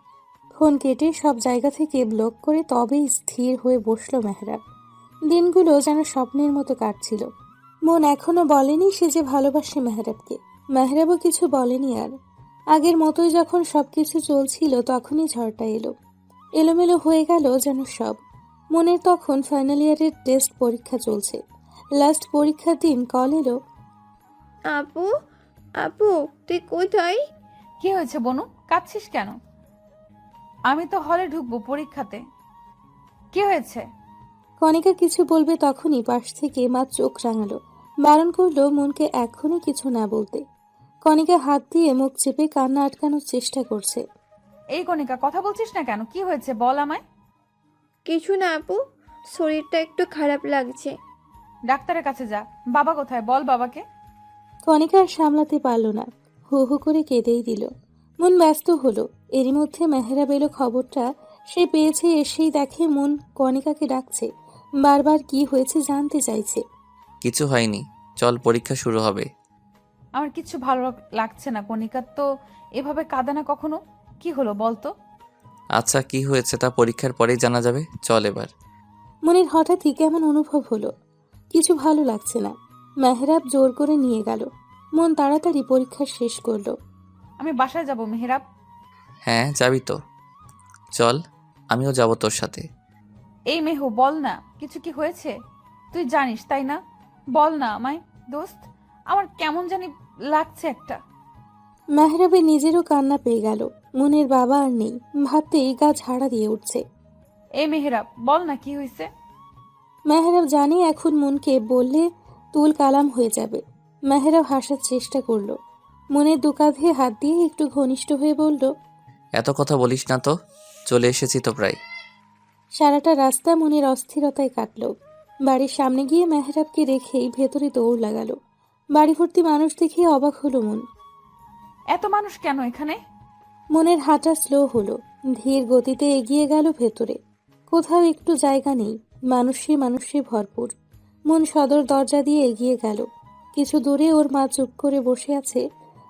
ফোন কেটে সব জায়গা থেকে ব্লক করে তবেই স্থির হয়ে বসলো মেহরাব। দিনগুলো যেন স্বপ্নের মতো কাটছিল। মন এখনো বলেনি সে যে ভালোবাসে মেহরাবকে। মেহরাবও কিছু বলেনি আর। আগের মতোই যখন সবকিছু চলছিল তখনই ঝড়টা এলো। এলোমেলো হয়ে গেল যেন সব। মনের তখন ফাইনাল ইয়ারের টেস্ট পরীক্ষা চলছে। লাস্ট পরীক্ষার দিন কল এলো। আপু, আপু তুই কোথায়? কি হয়েছে বনু, কাঁদছিস কেন? আমি তো হলে ঢুকবো পরীক্ষাতে। কি হয়েছে? কণিকা কিছু বলবে তখনই পাশ থেকে মা চোখ রাঙালো, বারণ করলো মনকে এখনই কিছু না বলতে। কণিকা হাত দিয়ে মুখ চেপে কান্না আটকানোর চেষ্টা করছে। এই কণিকা, কথা বলছিস না কেন? কি হয়েছে বল আমায়। কিছু না আপু, শরীরটা একটু খারাপ লাগছে। ডাক্তারের কাছে যা। বাবা কোথায়? বল বাবাকে। কণিকা আর সামলাতে পারল না, হু হু করে কেঁদেই দিল। মন ব্যস্ত হলো। এরই মধ্যে মেহরাব এলো খবরটা সে পেয়েছে। এসেই দেখে মন কণিকাকে ডাকছে, বারবার কি হয়েছে জানতে চাইছে। কিছু হয়নি, চল পরীক্ষা শুরু হবে। আমার কিচ্ছু ভালো লাগছে না। কণিকার তো এভাবে কাঁদে না কখনো। কি হলো বল তো? আচ্ছা, কি হয়েছে তা পরীক্ষার পরেই জানা যাবে, চল এবার। মনের হঠাৎই কেমন অনুভব হলো, কিছু ভালো লাগছে না। মেহরাব জোর করে নিয়ে গেল। মন তাড়াতাড়ি পরীক্ষা শেষ করলো। আমি বাসায় যাব মেহরাব। হ্যাঁ যাবি তো, চল আমিও যাব তোর সাথে। এই মেহু, বল না, কিছু কি হয়েছে? তুই জানিস তাই না? বল না আমায় দোস্ত, আমার কেমন জানি লাগছে একটা। মেহরাবের নিজেরও কান্না পেয়ে গেল। মনের বাবা আর নেই, ভাবতেই গা ঝাড়া দিয়ে উঠছে। এই মেহরাব, বল না কি হয়েছে। মেহরাব জানে এখন মনকে বললে তুল কালাম হয়ে যাবে। মেহরাব হাসার চেষ্টা করলো। মনের দু কাঁধে হাত দিয়ে একটু ঘনিষ্ঠ হয়ে বলল, এত কথা বলিস না তো, চলে এসেছি তো প্রায়। সারাটা রাস্তা মনের অস্থিরতায় কাটলো। বাড়ির সামনে গিয়ে মেহরাবকে রেখেই ভেতরে দৌড় লাগালো। বাড়ি ভর্তি মানুষ দেখে অবাক হলো মন। এত মানুষ কেন এখানে? মনের হাঁটা স্লো হলো, ধীর গতিতে এগিয়ে গেল ভেতরে। কোথাও একটু জায়গা নেই, মানুষে ভরপুর। মন সদর দরজা দিয়ে এগিয়ে গেল। কিছু দূরে ওর মা চুপ করে বসে আছে,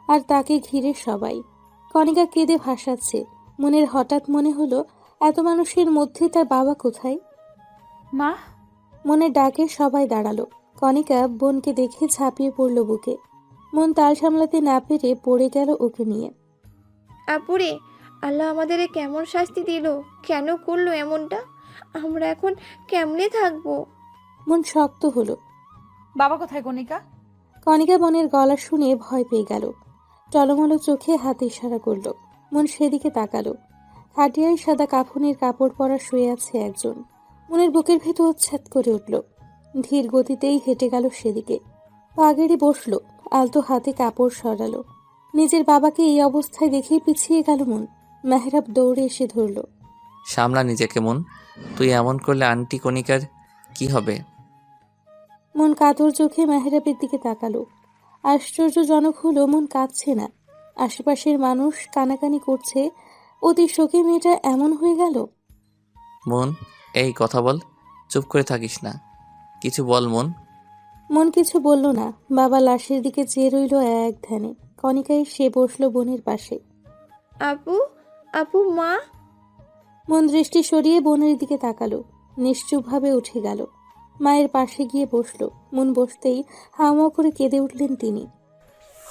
আর তাকে ঘিরে সবাই। কণিকা কেঁদে ভাসাচ্ছে। মনের হঠাৎ মনে হলো, এত মানুষের মধ্যে তার বাবা কোথায়? মা, মনের ডাকে সবাই দাঁড়ালো। কণিকা বোনকে দেখে ঝাঁপিয়ে পড়ল বুকে। মন তাল সামলাতে না পেরে পড়ে গেল ওকে নিয়ে। আপুরে, আল্লাহ আমাদের কেমন শাস্তি দিল, কেন করলো এমনটা? আমরা এখন কেমনে থাকবো? মন শক্ত হলো। বাবা কোথায় কণিকা? কণিকা বোনের গলা শুনে ভয় পেয়ে গেল। টলমলো চোখে হাতে ইশারা করলো। মন সেদিকে তাকালো। খাটিয়ায় সাদা কাফনের কাপড় পরা শুয়ে আছে একজন। মনের বুকের ভেতর উচ্ছ্বাদ করে উঠল। ধীর গতিতেই হেঁটে গেল সেদিকে। পা গেড়ে বসলো, আলতো হাতে কাপড় সরালো। নিজের বাবাকে এই অবস্থায় দেখেই পিছিয়ে গেল মন। মেহরাব দৌড়ে এসে ধরল। সামলা নিজেকে মন, তুই এমন করলে আন্টি কণিকার কি হবে? মন কাতর চোখে মেহরাবের দিকে তাকালো। আশ্চর্যজনক হলো, মন কাঁদছে না। আশেপাশের মানুষ কানাকানি করছে। অতি শোকে মেয়েটা এমন হয়ে গেল। মন, এই কথা বল, চুপ করে থাকিস না, কিছু বল মন। মন কিছু বলল না। বাবা লাশের দিকে চেয়ে রইল এক ধ্যানে। কণিকা এসে বসলো বোনের পাশে। আপু, আপু, মা। মন দৃষ্টি সরিয়ে বোনের দিকে তাকালো। নিশ্চুপভাবে উঠে গেল। মায়ের পাশে গিয়ে বসলো। মন বসতেই হাওয়া করে কেঁদে উঠলেন তিনি।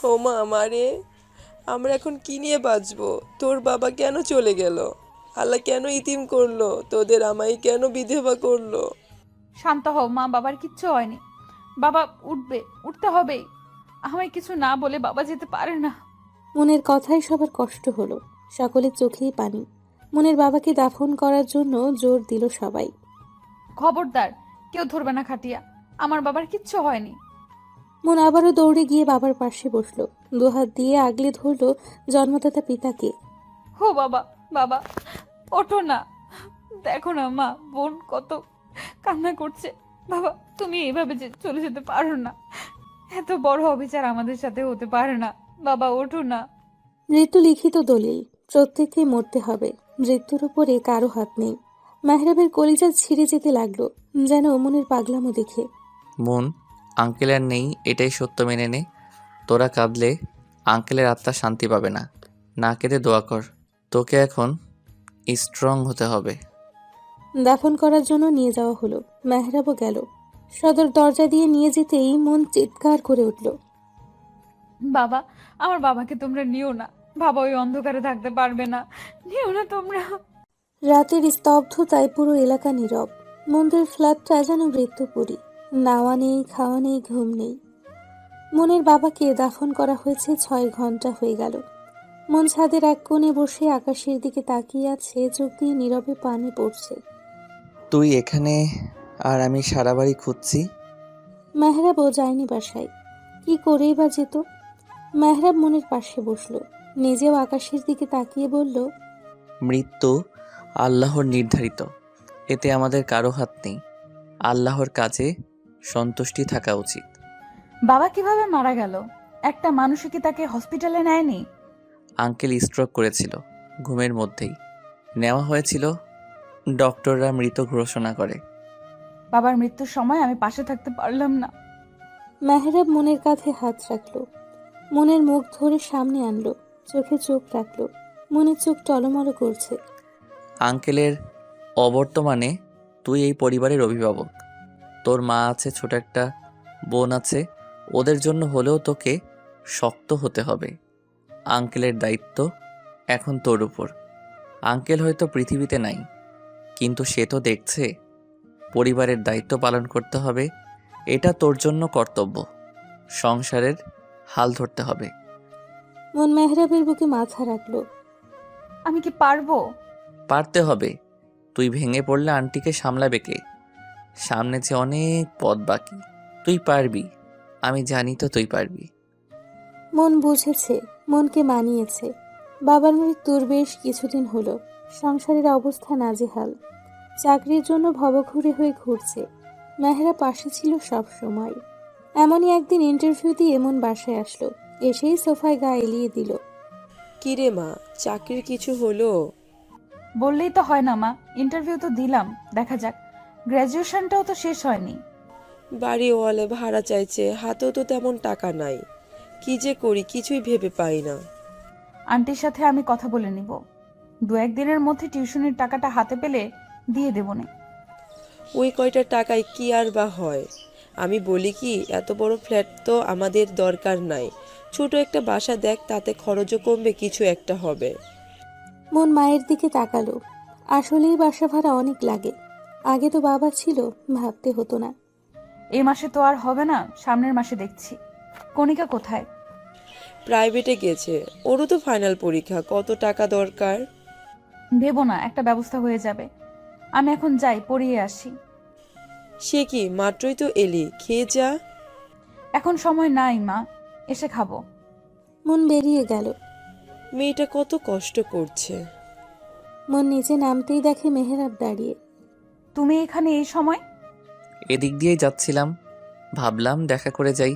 ও মা, আমারে আমরা এখন কি নিয়ে বাঁচবো? তোর বাবা কেন চলে গেল? আল্লাহ কেন ইতিম করলো? তোদের আমায় কেন বিধবা করলো? শান্ত হও মা, বাবার কিচ্ছু হয়নি। বাবা উঠতে হবেই। আমায় কিছু না বলে বাবা যেতে পারে না। মনের কথায় সবার কষ্ট হলো। সকলের চোখেই পানি। মনের বাবাকে দাফন করার জন্য জোর দিল সবাই। খবরদার, কেউ ধরবে না খাটিয়া। আমার বাবার কিচ্ছু হয়নি। মন আবারও দৌড়ে গিয়ে বাবার পাশে বসলো। দুহাত দিয়ে আগলে ধরলো জন্মদাতা পিতাকে। হো বাবা, বাবা ওঠো না। দেখো না মা, বোন কত কান্না করছে। বাবা, তুমি এইভাবে যে চলে যেতে পারো না। এত বড় অবিচার আমাদের সাথে হতে পারে না। বাবা ওঠো না। মৃত্যু লিখিত দলিল, প্রত্যেককে মরতে হবে। মৃত্যুর উপরে কারো হাত নেই। মেহরাবের কলিজা ছিঁড়ে যেতে লাগলো, যেন মনের পাগলামো দেখে। মন, আঙ্কেল আর নেই, এটাই সত্য মেনে নে। তোরা কাঁদলে আঙ্কেলের আত্মা শান্তি পাবে না। না কেঁদে দোয়া কর। তোকে এখন স্ট্রং হতে হবে। দাফন করার জন্য নিয়ে যাওয়া হলো। মেহরাবও গেল। সদর দরজা দিয়ে নিয়ে যেতেই মন চিৎকার করে উঠল। বাবা, আমার বাবাকে তোমরা নিও না। বাবা ওই অন্ধকারে থাকতে পারবে না। নিও না তোমরা। রাতের স্তব্ধতায় পুরো এলাকা নীরব। মন্দির ফ্ল্যাটটা যেন মৃত্যুপুরী। নাওয়া নেই, খাওয়া নেই, ঘুম নেই। মনের বাবাকে দাফন করা হয়েছে 6 ঘন্টা হয়ে গেল। মন ছাদের এক কোণে বসে আকাশের দিকে তাকিয়ে আছে, চোখ দিয়ে নীরবে পানি পড়ছে। তুই এখানে আর আমি সারা বাড়ি খুঁজছি। মেহরাবও যায়নি বাসায়। কি করেই বা যেত? মেহরাব মনের পাশে বসলো। নিজেও আকাশের দিকে তাকিয়ে বলল, মৃত্যু আল্লাহর নির্ধারিত, এতে আমাদের কারো হাত নেই। আল্লাহর কাছে সন্তুষ্টি থাকা উচিত। বাবা কিভাবে মারা গেল? একটা মানুষও কি তাকে হসপিটালে নেয়নি? আঙ্কেল স্ট্রোক করেছিল, ঘুমের মধ্যেই নেওয়া হয়েছিল। ডক্টররা মৃত ঘোষণা করে। বাবার মৃত্যুর সময় আমি পাশে থাকতে পারলাম না। মেহরাব মনের কাঁধে হাত রাখলো। মনের মুখ ধরে সামনে আনলো, চোখে চোখ রাখলো। মনের চোখ টলমলো করছে। আঙ্কেলের অবর্তমানে তুই এই পরিবারের অভিভাবক। তোর মা আছে, ছোট একটা বোন আছে। ওদের জন্য হলেও তোকে শক্ত হতে হবে। আঙ্কেলের দায়িত্ব এখন তোর উপর। আঙ্কেল হয়তো পৃথিবীতে নাই, কিন্তু সে তো দেখছে। পরিবারের দায়িত্ব পালন করতে হবে, এটা তোর জন্য কর্তব্য। সংসারের হাল ধরতে হবে। মন মেহরাবের বুকে মাথা রাখলো। আমি কি পারবো? পারতে হবে। তুই ভেঙে পড়লে আন্টিকে সামলাবে কে? সামনে যে অনেক পথ বাকি। তুই পারবি, আমি জানি তো তুই পারবি। মন বুঝেছে, মনকে মানিয়েছে। বাবার মৃত্যুর বেশ কিছুদিন হলো। সংসারের অবস্থা নাজেহাল। চাকরির জন্য ভবঘুরে হয়ে ঘুরছে। মেহরা পাশে ছিল সব সময়। এমনই একদিন ইন্টারভিউ দিয়ে মন বাসায় আসলো। এসেই সোফায় গা এলিয়ে দিল। কিরে মা, চাকরির কিছু হলো? বললেই তো হয় না মা, ইন্টারভিউ তো দিলাম, দেখা যাক। গ্র্যাজুয়েশনটাও তো শেষ হয়নি। বাড়িওয়ালে ভাড়া চাইছে, হাতেও তো তেমন টাকা নাই। কি যে করি কিছুই ভেবে পাই না। আন্টির সাথে আমি কথা বলে নিব, 2-1 দিনের মধ্যে টিউশনির টাকাটা হাতে পেলে দিয়ে দেবো না। ওই কয়টা টাকায় কি আর বা হয়? আমি বলি কি, এত বড় ফ্ল্যাট তো আমাদের দরকার নাই, ছোট একটা বাসা দেখ, তাতে খরচও কমবে, কিছু একটা হবে। মন মায়ের দিকে তাকালো। আসলেই বাসা ভাড়া অনেক লাগে। আগে তো বাবা ছিল, ভাবতে হতো না। এই মাসে তো আর হবে না, সামনের মাসে দেখছি। কণিকা কোথায়? প্রাইভেটে গেছে, ওরও তো ফাইনাল পরীক্ষা, কত টাকা দরকার। ভেবো না, একটা ব্যবস্থা হয়ে যাবে। আমি এখন যাই, পড়িয়ে আসি। সে কি, মাত্রই তো এলি, খেয়ে যা। এখন সময় নাই মা, এসে খাবো। মন বেরিয়ে গেল। মেয়েটা কত কষ্ট করছে। মন নিচে নামতেই দেখে মেহেরাব দাঁড়িয়ে। তুমি এখানে এই সময়? এদিক দিয়েই যাচ্ছিলাম, ভাবলাম দেখা করে যাই।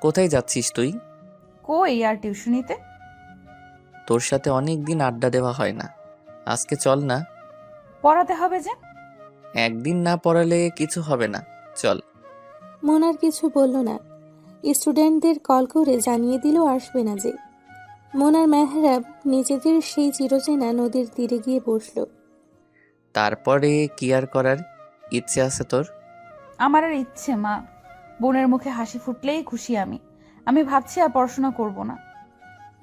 কোথায় যাচ্ছিস তুই? কই আর টিউশনিতে। তোর সাথে অনেক দিন আড্ডা দেওয়া হয় না, আজকে চল না। পড়াতে হবে যে। একদিন না পড়ালে কিছু হবে না, চল। মন আর কিছু বলল না। স্টুডেন্টদের কল করে জানিয়ে দিল আসবে না যে। মন আর মেহরাব নিজেদের সেই চিরচেনা নদীর তীরে গিয়ে বসলো। তারপরে কি আর করার ইচ্ছে আছে তোর? আমার আর ইচ্ছে মা, বোনের মুখে হাসি ফুটলেই খুশি আমি। আমি ভাবছি আর পড়াশোনা করব না।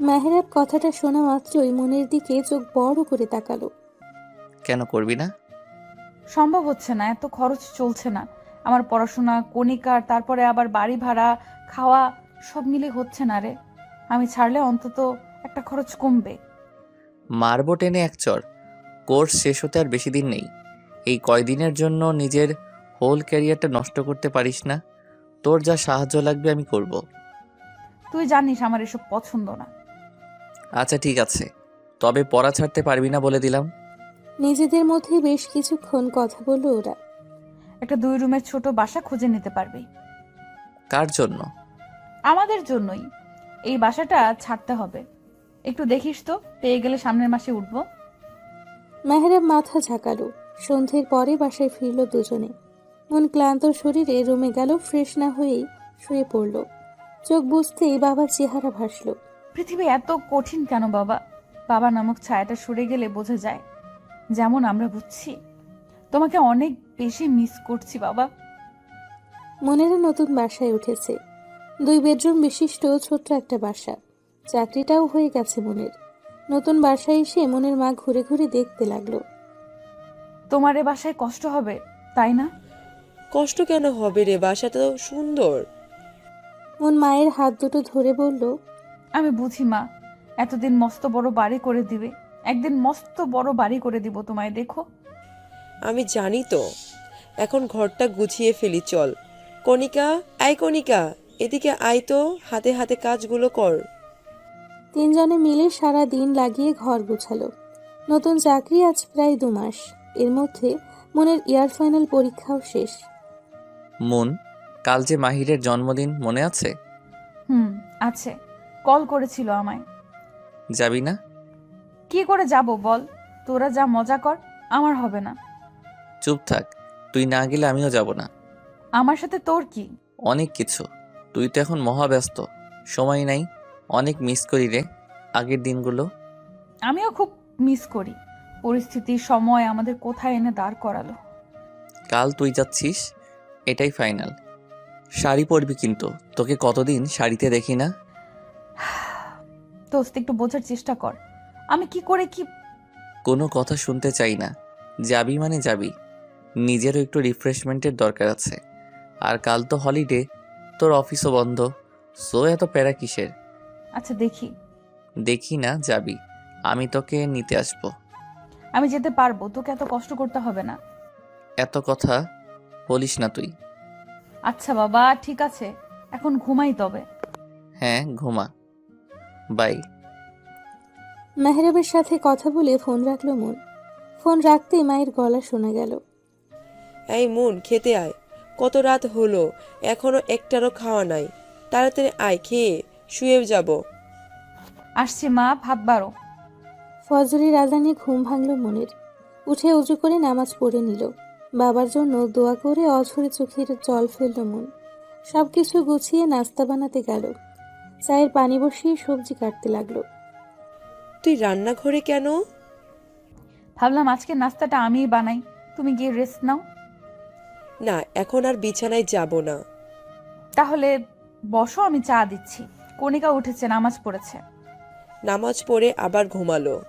মেহরাব কথাটা শোনা মাত্রই মনের দিকে চোখ বড় করে তাকালো। কেন করবি না? সম্ভব হচ্ছে না, এত খরচ চলছে না আমার। পড়াশোনা, কণিকার, তারপরে আবার বাড়ি ভাড়া, খাওয়া, সব মিলে হচ্ছে না রে। আমি ছাড়লে অন্তত একটা খরচ কমবে। মারবো টেনে এক চর। কোর্স শেষ হতে আর বেশি দিন নেই। এই কয়দিনের জন্য নিজের হোল ক্যারিয়ারটা নষ্ট করতে পারিস না। তোর যা সাহায্য লাগবে আমি করব। তুই জানিস আমার এসব পছন্দ না। আচ্ছা ঠিক আছে, তবে পড়া ছাড়তে পারবি না বলে দিলাম। নিজেদের মধ্যে বেশ কিছুক্ষণ কথা বলল ওরা। একটা 2 রুমের ছোট বাসা খুঁজে নিতে পারবি? কার জন্য? আমাদের জন্যই। এই বাসাটা ছাড়তে হবে। একটু দেখিস তো, পেয়ে গেলে সামনের মাসে উঠবো। মেহরাব মাথা ঝাঁকালো। সন্ধ্যের পরে বাসায় ফিরল দুজনে। মন ক্লান্ত শরীরে রুমে গেল, ফ্রেশ না হয়েই শুয়ে পড়ল। চোখ বুঝতেই বাবার চেহারা ভাসল। পৃথিবী এত কঠিন কেন বাবা? বাবা নামক ছায়াটা সরে গেলে বোঝা যায়, যেমন আমরা বুঝছি। তোমাকে অনেক বেশি মিস করছি বাবা। মনেরও নতুন বাসায় উঠেছে। 2 বেডরুম বিশিষ্ট ছোট্ট একটা বাসা। চাকরিটাও হয়ে গেছে মনের। নতুন বাসায় এসে মনের মা ঘুরে ঘুরে দেখতে লাগলো। তোমার এ বাসায় কষ্ট হবে, তাই না? কষ্ট কেন হবে রে, বাসাটা তো সুন্দর। মন মায়ের হাত দুটো ধরে বলল, আমি বুঝি মা, এতদিন মস্ত বড় বাড়ি করে দিবে, একদিন মস্ত বড় বাড়ি করে দিব তোমায়, দেখো। আমি জানি তো। এখন ঘরটা গুছিয়ে ফেলি, চল। কণিকা, আয় কণিকা, এদিকে আয় তো, হাতে হাতে কাজগুলো কর। 3 জনে মিলে সারা দিন লাগিয়ে ঘর গোছালো। নতুন চাকরি আজ প্রায় 2 মাস। এর মধ্যে মনের ইয়ার ফাইনাল পরীক্ষাও শেষ। মন, কাল যে মাহিরের জন্মদিন মনে আছে? আছে, কল করেছিল আমায়। যাবি না? কি করে যাব বল? তোরা যা মজা কর, আমার হবে না। চুপ থাক, তুই না গেলে আমিও যাব না। আমার সাথে তোর কি? অনেক কিছু। তুই তো এখন মহাব্যস্ত, সময় নাই। অনেক মিস করি রে আগের দিনগুলো। আমিও খুব মিস করি। পরিস্থিতি, সময় আমাদের কোথায় এনে দাঁড় করালো। কাল তুই যাচ্ছিস, এটাই ফাইনাল। শাড়ি পরবি কিন্তু, তোকে কতদিন শাড়িতে দেখি না। দোস্ত, একটু বোঝার চেষ্টা কর। আমি কি করে কি। কোনো কথা শুনতে চাই না। যাবি মানে যাবি। নিজেরও একটু রিফ্রেশমেন্টের দরকার আছে। আর কাল তো হলিডে, তোর অফিসও বন্ধ। সো এত প্যারা কিসের? আচ্ছা দেখি। দেখি না, যাবি। আমি তোকে নিতে আসবো। আমি যেতে পারবো, তোকে এত কষ্ট করতে হবে না। এত কথা বলিস না তুই। আচ্ছা বাবা, ঠিক আছে, এখন ঘুমাই তবে। হ্যাঁ ঘুমা, বাই। মেহরাবের সাথে কথা বলে ফোন রাখলো মন। ফোন রাখতেই মায়ের গলা শোনা গেল। এই মন, খেতে আয়। কত রাত হলো, এখনো একটারও খাওয়া নাই। তাড়াতাড়ি আয়, খেয়ে শুয়ে যাব। আসছি মা, ভাত বাড়ো। ফজরের আজানে ঘুম ভাঙল মনের। উঠে উজু করে নামাজ পড়ে নিল। বাবার জন্য দোয়া করে অঝরে চোখের জল ফেলল মন। সব কিছু গুছিয়ে নাস্তা বানাতে গেল। চায়ের পানি বসিয়ে সবজি কাটতে লাগলো। তুই রান্নাঘরে কেন? ভাবলাম আজকের নাস্তাটা আমিই বানাই, তুমি গিয়ে রেস্ট নাও। না, এখন আর বিছানায় যাব না। তাহলে বসো, আমি চা দিচ্ছি। কণিকা উঠেছে, নামাজ পড়েছে। নামাজ পড়ে আবার ঘুমালো।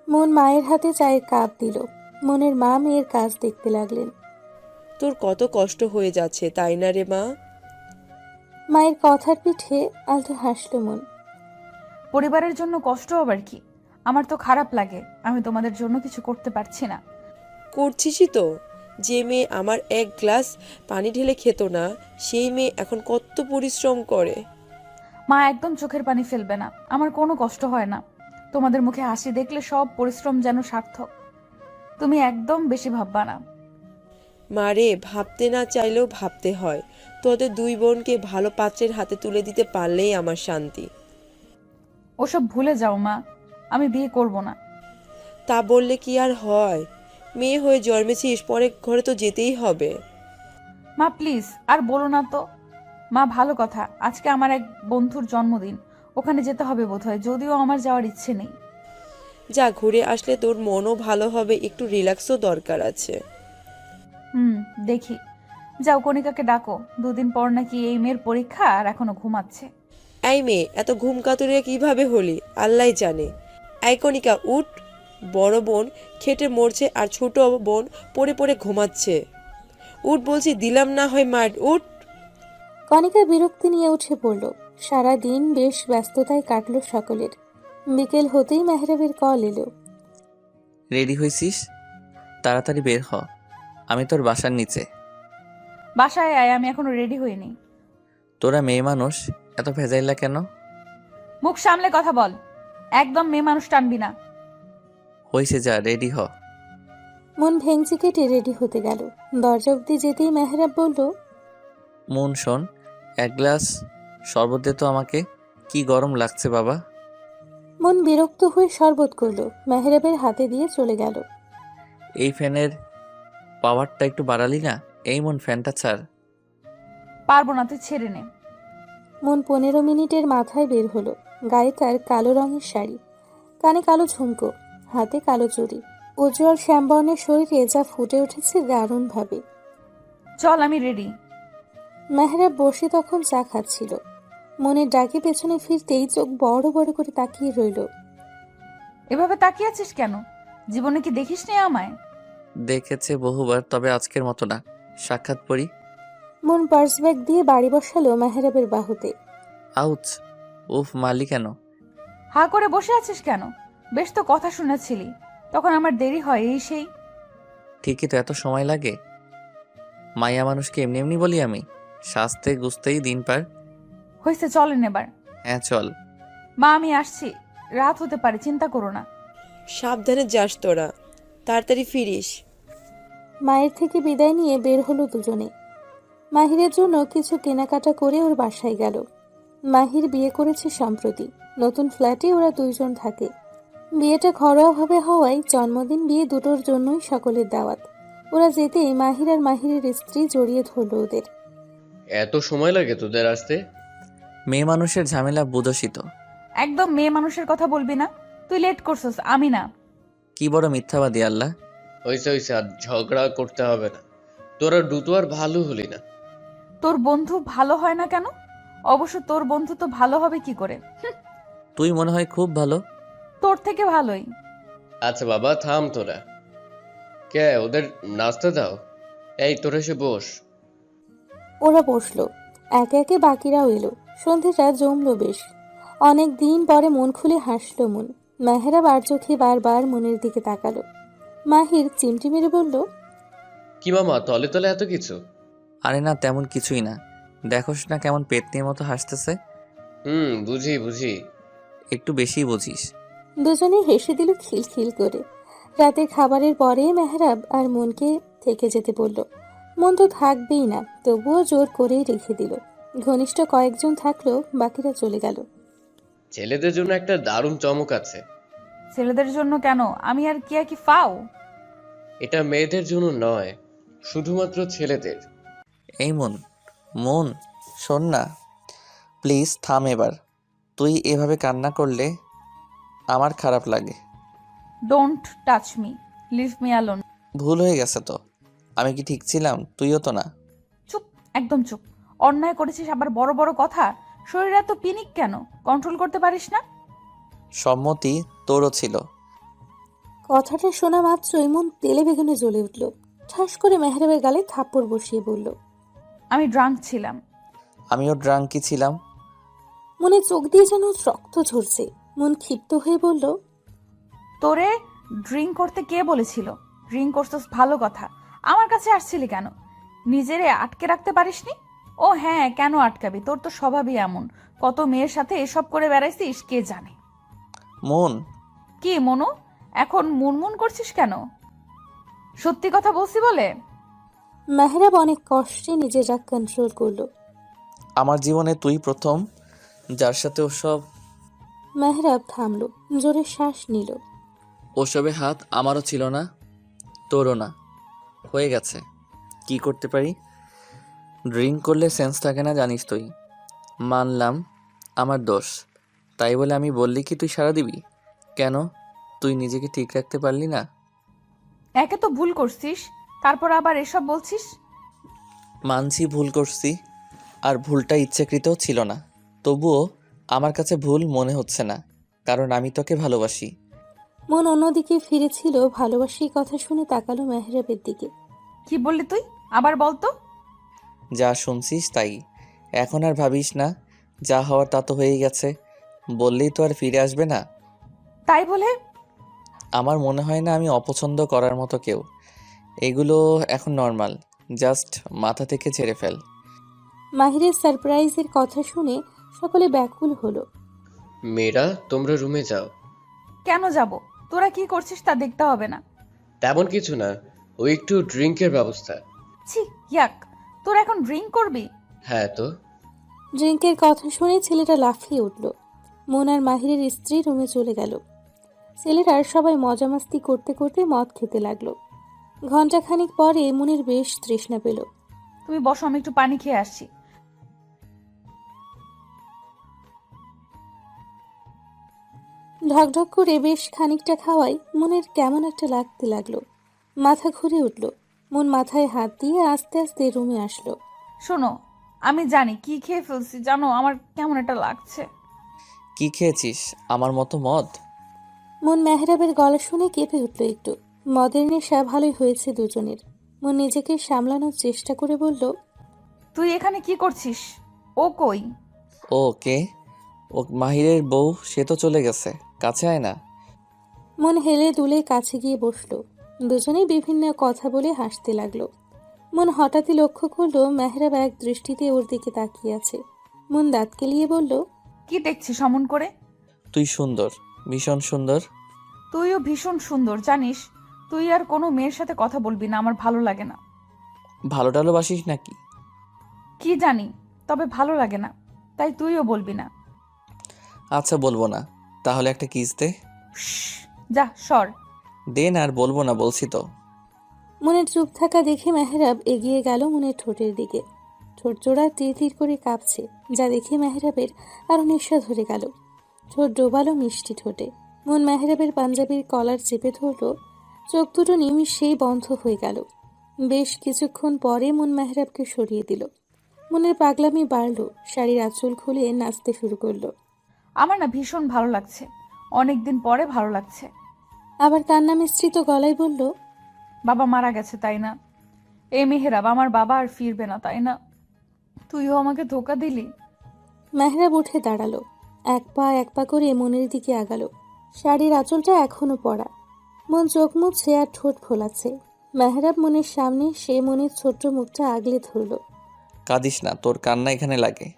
মন মায়ের হাতে চায়ের কাপ দিল। মনের মা মেয়ের কাজ দেখতে লাগলেন। তোর কত কষ্ট হয়ে যাচ্ছে, তাই না রে মা? মায়ের কথার পিঠে আলতো হাসল মন। পরিবারের জন্য কষ্ট আবার কি? আমার তো খারাপ লাগে আমি তোমাদের জন্য কিছু করতে পারছি না। করছিসই তো। যে মেয়ে আমার এক গ্লাস পানি ঢেলে খেত না, সেই মেয়ে এখন কত পরিশ্রম করে। মা, একদম চোখের পানি ফেলবে না। আমার কোনো কষ্ট হয় না। তোমাদের মুখে হাসি দেখলে সব পরিশ্রম যেন সার্থক। তুমি একদম বেশি ভাববা না। মারে, ভাবতে না চাইলেও ভাবতে হয়। তোদের দুই বোনকে ভালো পাত্রের হাতে তুলে দিতে পারলেই আমার শান্তি। ওসব ভুলে যাও মা, আমি বিয়ে করব না। তা বললে কি আর হয়? মেয়ে হয়ে জন্মেছিস, পরে ঘরে তো যেতেই হবে। মা প্লিজ আর বলো না তো। মা, ভালো কথা, আজকে আমার এক বন্ধুর জন্মদিন, ওখানে যেতে হবে বোধহয়, যদিও আমার যাওয়ার ইচ্ছে নেই। যা, ঘুরে আসলে তোর মনও ভালো হবে, একটু রিল্যাক্সও দরকার আছে। দেখি। যাও, কণিকাকে ডাকো। দুদিন পর নাকি এই মেয়ের পরীক্ষা, আর এখনো ঘুমাচ্ছে। এই মেয়ে এত ঘুম কাতুরে কিভাবে হলি আল্লাহ জানে। এই কণিকা, উঠ। বড় বোন খেটে মরছে আর ছোট বোন পড়ে পড়ে ঘুমাচ্ছে। উঠ বলছি, দিলাম না হয় মার, উঠ। কণিকা বিরক্তি নিয়ে উঠে পড়ল। সারা দিন বেশ ব্যস্ততায় কাটল সকলের। বিকেল হতেই মেহরাবের কল এলো। রেডি হয়েছিস? তাড়াতাড়ি বের হ, আমি তোর বাসার নিচে। বাসায় আয়, আমি এখনো রেডি হইনি। তোরা মেয়ে মানুষ, এত ভেজাইলা কেন? মুখ সামলে কথা বল। একদম মেয়ে মানুষ টানবি না। হয়েছে, যা রেডি হ। মন ভেঙচি কেটে রেডি হতে গেল। দরজা অব্দি যেতেই মেহরাব বলল, মন শোন, এক গ্লাস শরবত দে তো আমাকে, কি গরম লাগছে বাবা। মন বিরক্ত হয়ে শরবত করল, মেহরাবের হাতে দিয়ে চলে গেল। এই ফ্যানের পাওয়ারটা একটু বাড়ালি না? এই মন, ফ্যানটা ছাড়। পারবো না, তুই ছেড়ে নে। মন 15 মিনিটের মাথায় বের হলো। গায়ে তার কালো রঙের শাড়ি, কানে কালো ঝুমকো, হাতে কালো চুড়ি। উজ্জ্বল শ্যামবর্ণের শরীরে যা ফুটে উঠেছে দারুণভাবে। চল, আমি রেডি। মেহরাব বসে তখন চা খাচ্ছিল। মনের ডাকে পেছনে ফিরতেই চোখ বড় বড় করে তাকিয়ে রইল। এভাবে তাকিয়ে আছিস কেন? জীবনে কি দেখিস নি আমায়? দেখেছে বহুবার, তবে আজকের মতো না। সাক্ষাৎ পড়ি। মন পার্স ব্যাগ দিয়ে বাড়ি বসালো মেহরাবের বাহুতে। আউচ! উফ, মারলি কেন? হা করে বসে আছিস কেন? বেশ তো কথা শুনেছিলি, তখন আমার দেরি হয় এই সেই। ঠিকই তো, এত সময় লাগে? মাইয়া মানুষকে এমনি এমনি বলি আমি? সাজতে গুছতেই দিন পার। হয়েছে, চলেন এবার। হ্যাঁ চল। মা, আমি আসছি। রাত হতে পারে, চিন্তা করো না। সাবধানে যাস তোরা, তাড়াতাড়ি ফিরিস। মায়ের থেকে বিদায় নিয়ে বের হলো দুজনে। মাহিরের জন্য কিছু কেনাকাটা করে ওর বাসায় গেল। মাহির বিয়ে করেছে সম্প্রতি। নতুন ফ্ল্যাটে ওরা দুইজন থাকে। বিয়েটা ঘরোয়াভাবে হওয়ায় জন্মদিন বিয়ে দুটোর জন্যই সকলের দাওয়াত। ওরা যেতেই মাহির আর মাহিরের স্ত্রী জড়িয়ে ধরল ওদের। এত সময় লাগে তোদের আসতে? মেয়ে মানুষের ঝামেলা বুঝোসই তো। একদম মেয়ে মানুষের কথা বলবি না। তুই লেট করছিস, আমি না। কি বড় মিথ্যাবাদী আল্লাহ। হয়েছে হয়েছে, আর ঝগড়া করতে হবে না। তোরা দুটো আর ভালো হলি না। তোর বন্ধু ভালো হয় না কেন? অবশ্য তোর বন্ধু তো ভালো হবে কি করে? তুই মনে হয় খুব ভালো। তোর থেকে ভালোই। আচ্ছা বাবা, থাম তোরা। কে, ওদের নাস্তা দাও। এই তোরা এসে বস। ওরা বসলো। একে একে বাকিরাও এলো। সন্ধেটা জমলো বেশ। অনেক দিন পরে মন খুলে হাসলো মন। মেহরাব আর চোখে বারবার মনের দিকে তাকালো। মাহির চিমটি মেরে বলল, কি মামা, তলে তলে এত কিছু? আরে না, তেমন কিছুই না। দেখোস না কেমন পেতনির মতো হাসতেছে। বুঝি বুঝি। একটু বেশি বুঝিস। দুজনে হেসে দিল খিলখিল করে। রাতে খাবারের পরে মেহরাব আর মনকে থেকে যেতে বলল। মন তো থাকবেই না, তবুও জোর করেই রেখে দিল। ঘনিষ্ঠ কয়েকজন থাকলো, বাকিরা চলে গেল। ছেলেদের জন্য একটা দারুণ চমক আছে। ছেলেদের জন্য কেন? আমি আর কি ফাও? এটা মেয়েদের জন্য নয়, শুধুমাত্র ছেলেদের। এই মন, মন, শোন না, প্লিজ থাম এবার। তুই এভাবে কান্না করলে আমার খারাপ লাগে। Don't touch me, leave me alone. ভুল হয়ে গেছে তো। আমি কি ঠিক ছিলাম? তুইও তো না। চুপ, একদম চুপ। অন্যায় করেছিস আবার বড় বড় কথা। শরীর এত পিনিক কেন? কন্ট্রোল করতে পারিস না? সম্মতি তোরও ছিল। কথাটা শোনা মাত্রই মন তেলে বেগুনে জ্বলে উঠল। ঠাস করে মেহরাবের গালে থাপ্পড় বসিয়ে বলল, আমি ড্রাঙ্ক ছিলাম। আমিও ড্রাঙ্কি ছিলাম। মনে চোখ দিয়ে যেন রক্ত ঝরছে। মন ক্ষিপ্ত হয়ে বলল, তোরে ড্রিঙ্ক করতে কে বলেছিল? ড্রিঙ্ক করছিস ভালো কথা, আমার কাছে আসছিলি কেন? নিজেরে আটকে রাখতে পারিসনি? ও হ্যাঁ, কেন আটকাবি? তোর তো স্বভাবই এমন। কত মেয়ের সাথে এসব করে বেড়াইছিস কে জানে। মন, কি মনু, এখন মুনমুন করছিস কেন? সত্যি কথা বলছি বলে? মেহরাব অনেক কষ্টে নিজের রাগ কন্ট্রোল করলো। আমার জীবনে তুই প্রথম যার সাথে ওসব। মেহরাব থামলো, জোরে শ্বাস নিল। ওসবে হাত আমারও ছিল না, তোরও না। হয়ে গেছে, কি করতে পারি? ড্রিঙ্ক করলে সেন্স থাকে না, জানিস তুই। মানলাম আমার দোষ, তাই বলে আমি বললি কি তুই সাড়া দিবি? কেন, তুই নিজেকে ঠিক রাখতে পারলি না? একে তো ভুল করছিস, তারপর আবার এসব বলছিস। মানছি ভুল করছি, আর ভুলটা ইচ্ছাকৃতও ছিল না। তবুও আমার কাছে ভুল মনে হচ্ছে না, কারণ আমি তোকে ভালোবাসি। মন অন্যদিকে ফিরেছিল, ভালোবাসি কথা শুনে তাকালো মেহরাবের দিকে। কি বললি তুই? আবার বলতো। যা শুনছিস তাই। এখন আর ভাবিস না, যা হওয়ার তা তো হয়েই গেছে। বললেই তো আর ফিরে আসবে না। তাই বলে? আমার মনে হয় না আমি অপছন্দ করার মতো কেউ। এগুলো এখন নর্মাল, জাস্ট মাথা থেকে ছেড়ে ফেল। মাহিরের সারপ্রাইজের কথা শুনে সকলে ব্যাকুল হলো। মেয়েরা, তোমরা রুমে যাও। কেন যাব? তোরা কি করছিস তা দেখতে হবে না? তেমন কিছু না, ওই একটু ড্রিঙ্কের ব্যবস্থা। ছি, ইয়াক। তোরা এখন ড্রিঙ্ক করবি? হ্যাঁ তো। ড্রিঙ্কের কথা শুনে ছেলেটা লাফিয়ে উঠল। মন আর মাহিরের স্ত্রী রুমে চলে গেল। ছেলেরা সবাই মজামাস্তি করতে করতে মদ খেতে লাগলো। ঘণ্টাখানিক পরে মনের বেশ তৃষ্ণা পেল। তুমি বসো, আমি একটু পানি খেয়ে আসছি। ঢকঢক করে বেশ খানিকটা খাওয়াই মনের কেমন একটা লাগতে লাগলো। মাথা ঘুরে উঠল। মন মাথায় হাত দিয়ে আস্তে আস্তে রুমে আসলো। শোনো, আমি জানি কি খেয়ে ফেলছি, জানো আমার কেমন একটা লাগছে। কি খেয়েছিস? আমার মতো মদ? মন মেহরাবের গলা শুনে কেঁপে উঠল একটু। মদের নেশা ভালোই হয়েছে দুজনের। মন নিজেকে সামলানোর চেষ্টা করে বলল, তুই এখানে কি করছিস? ও কই? ও কে? ও মাহিরের বউ, সে তো চলে গেছে। কাছে আয় না। মন হেলে দুলে কাছে গিয়ে বসলো। দুজনেই বিভিন্ন কথা বলে হাসতে লাগলো। মন হঠাৎই লক্ষ্য করলো মেহরাব এক দৃষ্টিতে ওর দিকে তাকিয়ে আছে। মন দাঁত কেলিয়ে বলল, কি দেখছিস অমন করে? তুই সুন্দর, ভীষণ সুন্দর। তুইও ভীষণ সুন্দর, জানিস। তুই আর কোনো মেয়ের সাথে কথা বলবি না, আমার ভালো লাগে না। ভালো টালোবাসিস নাকি? কি জানি, তবে ভালো লাগে না, তাই তুইও বলবি না। আচ্ছা বলবো না, তাহলে একটা কিস দে। শ্শ্, যা সর। দে না, আর বলবো না বলছি তো। মনের চুপ থাকা দেখে মেহরাব এগিয়ে গেল মনের ঠোঁটের দিকে। ঠোঁট জোড়া তীর তীর করে কাঁপছে, যা দেখে মেহরাবের আরো নেশা ধরে গেল। ঠোঁট ডোবালো মিষ্টি ঠোঁটে। মন মেহরাবের পাঞ্জাবির কলার চেপে ধরল। চোখ দুটো নিমিষেই বন্ধ হয়ে গেল। বেশ কিছুক্ষণ পরে মন মেহরাবকে সরিয়ে দিল। মনের পাগলামি বাড়ল, শাড়ির আঁচল খুলে নাচতে শুরু করলো। আমার না ভীষণ ভালো লাগছে, অনেকদিন পরে ভালো লাগছে। আবার কান্না মিশ্রিত গলায় বলল, বাবা মারা গেছে তাই না? এ মেহেরাব, আমার বাবা আর ফিরবে না তাই না? তুইও আমাকে ধোকা দিলি। মেহরাব উঠে দাঁড়ালো। এক পা করে মনের দিকে আগালো। শাড়ির আঁচলটা এখনো পড়া। মন চোখ মুছছে আর ঠোঁট ফোলাচ্ছে। মেহরাব মনের সামনে সে মনের ছোট্ট মুখটা আগলে ধরল। কাঁদিস না, তোর কান্না এখানে লাগে।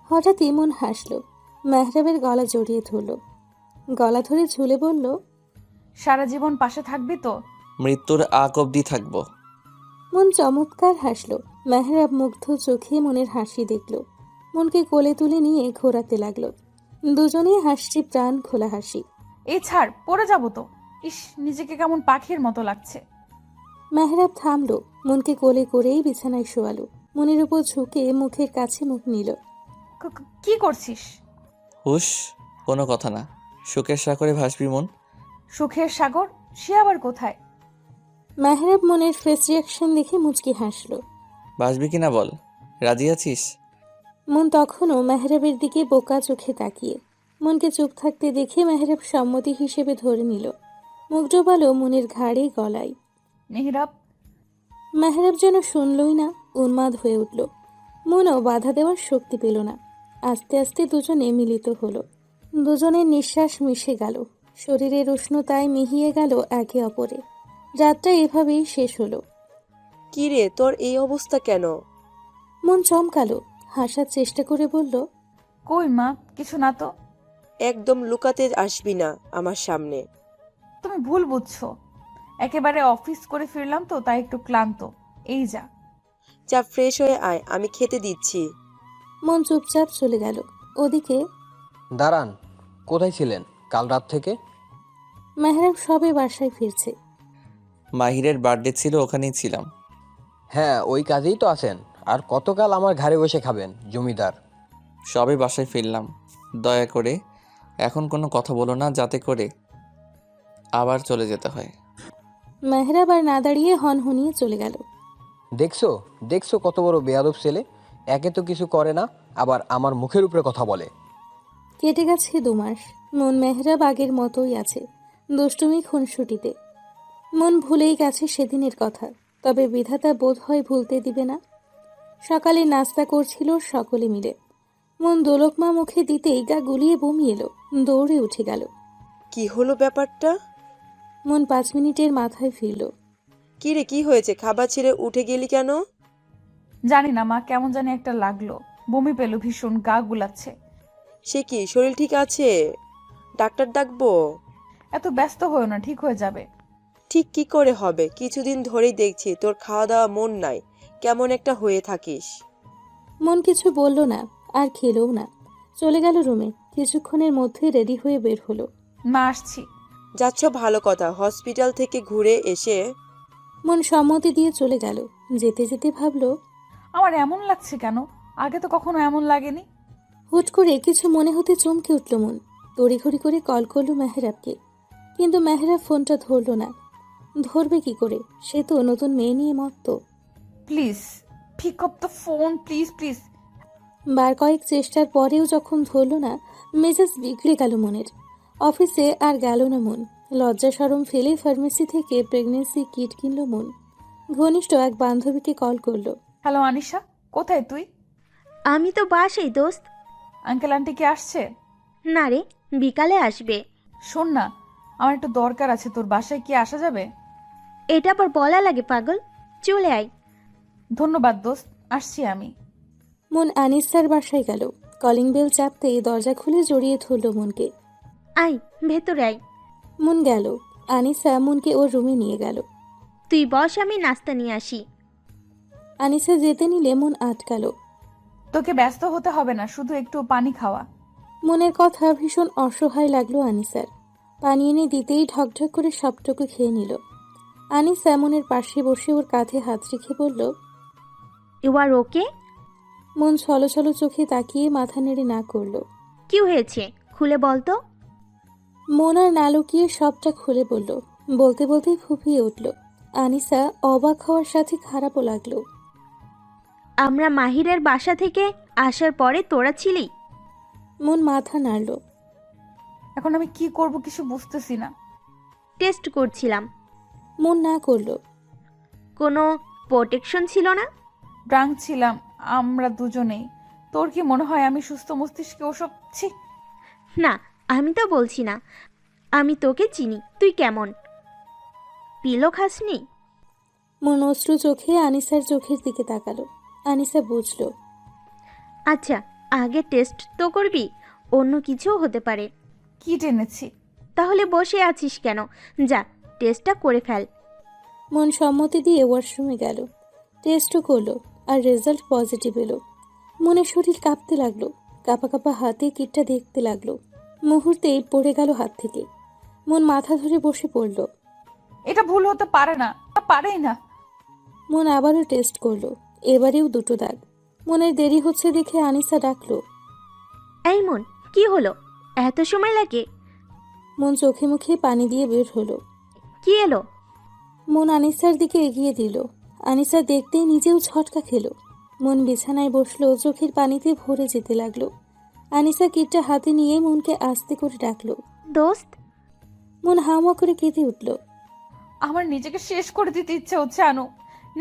হঠাৎই মন হাসলো। মেহরাবের গলা জড়িয়ে ধরল। গলা ধরে ঝুলে বলল, সারা জীবন পাশে থাকবি তো? মৃত্যুর আগ অব্দি থাকবো। মন চমৎকার হাসলো। মেহরাব মুগ্ধ চোখে মনের হাসি দেখল। মনকে কোলে তুলে নিয়ে ঘোরাতে লাগলো। দুজনেই হাসছি, প্রাণ খোলা হাসি। এই ছাড়, পড়ে যাবো তো। ইস, নিজেকে কেমন পাখির মতো লাগছে। মেহরাব থামলো, মনকে কোলে করেই বিছানায় শোয়ালো। মনের উপর ঝুঁকে মুখের কাছে মুখ নিল। কি করছিস? হুশ, কোনো কথা না। সুখের সাগরে ভাসবি মন। সুখের সাগর? সে আবার কোথায়? মেহরাব মনের ফেস রিয়াকশন দেখে মুচকি হাসলো। ভাসবি কিনা বল, রাজি আছিস? মন তখনও মেহরাবের দিকে বোকা চোখে তাকিয়ে। মনকে চুপ থাকতে দেখে মেহরাব সম্মতি হিসেবে ধরে নিল। মুখ ডোবালো মনের ঘাড়ে গলায়। মেহরাব। মেহরাব যেন শুনলই না, উন্মাদ হয়ে উঠল। মনও বাধা দেওয়ার শক্তি পেল না। আস্তে আস্তে দুজনে মিলিত হলো। দুজনের নিঃশ্বাস মিশে গেল, শরীরের উষ্ণতায় মিহিয়ে গেল একে অপরে। রাতটা এভাবেই শেষ হলো। কি রে, তোর এই অবস্থা কেন? মন চমকালো, হাসার চেষ্টা করে বলল, কই মা, কিছু না তো। একদম লুকাতে আসবি না আমার সামনে। তুমি ভুল বুঝছো। একেবারে অফিস করে ফিরলাম তো, তাই একটু ক্লান্ত। এই যা। যা ফ্রেশ হয়ে আয়, আমি খেতে দিচ্ছি। মন চুপচাপ চলে গেল। ওদিকে দাঁড়ান, কোথায় ছিলেন কাল রাত থেকে? মেহরাব সবে বাসায় ফিরছে। মাহিরের বার্থডে ছিল, ওখানেই ছিলাম। হ্যাঁ, ওই কাজেই তো আছেন। আর কতকাল আমার ঘাড়ে বসে খাবেন জমিদার? সবে বাসায় ফিরলাম। দয়া করে এখন কোনো কথা বলো না, যাতে করে আবার চলে যেতে হয়। মেহরাব আর না দাঁড়িয়ে হনহনিয়ে চলে গেল। দেখছো দেখছো কত বড় বেয়াদব ছেলে। একে তো কিছু করে না, আবার আমার মুখের উপরে কথা বলে। কেটে গেছে 2 মাস। মন মেহরাব আগের মতোই আছে, দুষ্টুমি খুনসুটিতে। মন ভুলেই গেছে সেদিনের কথা, তবে বিধাতা বোধ হয় ভুলতে দিবে না। সকালে নাস্তা করছিল সকলে মিলে। মন দোলকমা মুখে দিতেই গা গুলিয়ে বমি এলো, দৌড়ে উঠে গেল। কি হলো ব্যাপারটা? মন 5 মিনিটের মাথায় ফিরল। কি রে, কি হয়েছে? খাবার ছেড়ে উঠে গেলি কেন? জানি না মা, কেমন জানি একটা লাগলো। বমি পেলো ভীষণ, গা গুলাচ্ছে। সে কি, শরীর ঠিক আছে? ডাক্তার ডাকবো? এত ব্যস্ত হয়েও না, ঠিক হয়ে যাবে। ঠিক কি করে হবে? কিছুদিন ধরেই দেখছি তোর খাওয়া দাওয়া মন নাই, কেমন একটা হয়ে থাকিস। মন কিছু বলল না, আর খেলও না। চলে গেল রুমে। কিছুক্ষণের মধ্যে রেডি হয়ে বের হলো। মা, আসছি। যাচ্ছ, ভালো কথা। হসপিটাল থেকে ঘুরে এসে মন সম্মতি দিয়ে চলে গেল। যেতে যেতে ভাবলো, আমার এমন লাগছে কেন? আগে তো কখনো এমন লাগেনি। হুট করে কিছু মনে হতে চমকে উঠল মন। তড়িঘড়ি করে কল করলো মেহরাবকে, কিন্তু মেহরাব ফোনটা ধরলো না। ধরবে কি করে? সে তো নতুন মেয়ে নিয়ে মত্ত। Please pick up the phone, please please. বার কয়েক চেষ্টার পরেও যখন ধরলো না, মেজাজ বিগড়ে গেল মনের। অফিসে আর গেল না মন। লজ্জা শরম ফেলে ফার্মেসি থেকে প্রেগনেন্সি কিট কিনল মন। ঘনিষ্ঠ এক বান্ধবীকে কল করলো। হ্যালো আনিশা, কোথায় তুই? আমি তো বাসাই দোস্ত। আঙ্কেল আন্টি কি আসছে? না রে, বিকালে আসবে। শোন না, আমার একটু দরকার আছে, তোর বাসায় কি আসা যাবে? এটা আবার বলা লাগে পাগল? চলে আয়। ধন্যবাদ দোস্ত, আসছি আমি। মন আনিসার বাসায় গেল। কলিং বেল চাপতেই দরজা খুলে জড়িয়ে ধরল মনকে। আয়, ভেতরে আয়। মন গেল। আনিসা মনকে ওর রুমে নিয়ে গেল। তুই বস, আমি নাস্তা নিয়ে আসি। আনিসা যেতে নিলে মন আটকালো। তোকে ব্যস্ত হতে হবে না, শুধু একটু পানি খাওয়া। মনের কথা ভীষণ অসহায় লাগলো আনিসার। পানি এনে দিতেই ঢকঢক করে সবটুকু খেয়ে নিল। আনিসা মনের পাশে বসে ওর কাঁধে হাত রেখে বলল, ইউ আর ওকে? মন ছলো ছলো চোখে তাকিয়ে মাথা নেড়ে না করল। কি হয়েছে খুলে বল তো। মন আর না লুকিয়ে সবটা খুলে বলল। বলতে বলতেই ফুঁপিয়ে উঠল। আনিসা অবাক হওয়ার সাথে খারাপও লাগলো। আমরা মাহিরের বাসা থেকে আসার পরে তোরা ছিলি? মন মাথা নাড়ল। এখন আমি কি করব কিছু বুঝতেছি না। টেস্ট করছিলাম। মন না করল। কোনো প্রোটেকশন ছিল না? ড্রাঙ্ক ছিলাম আমরা দুজনেই। তোর কি মনে হয় আমি সুস্থ মস্তিষ্কে ওসব? ছি। না, আমি তো বলছি না। আমি তোকে চিনি, তুই কেমন। পিলো খাসনি? মন অশ্রু চোখে আনিসার চোখের দিকে তাকালো। আনিসা বুঝল। আচ্ছা, আগে টেস্ট তো করবি, অন্য কিছুও হতে পারে। কি টেনেছি? তাহলে বসে আছিস কেন? যা, টেস্টটা করে ফেল। মন সম্মতি দিয়ে ওয়াশরুমে গেল। টেস্টও করলো, আর রেজাল্ট পজিটিভ এলো। মনের শরীর কাঁপতে লাগলো। কাঁপা কাঁপা হাতে কিটটা দেখতে লাগলো। মুহূর্তেই পড়ে গেল হাত থেকে। মন মাথা ধরে বসে পড়ল। এটা ভুল হতে পারে না, পারেই না। মন আবারও টেস্ট করলো, এবারেও দুটো দাগ। মনের দেরি হচ্ছে দেখে আনিসা ডাকলো। এই মন, কি হলো? এত সময় লাগে? মন চোখে মুখে পানি দিয়ে বের হলো। কি এলো? মন আনিসার দিকে এগিয়ে দিল। আনিসা দেখতেই নিজেও ছটকা খেলো। মন বিছানায় বসলো, চোখের পানিতে ভরে যেতে লাগলো। আনিসা কিটটা হাতে নিয়ে মনকে আস্তে করে ডাকলো। দোস্ত। মন হাওয়া করে কেঁদে উঠল। আমার নিজেকে শেষ করে দিতে ইচ্ছে হচ্ছে আনু।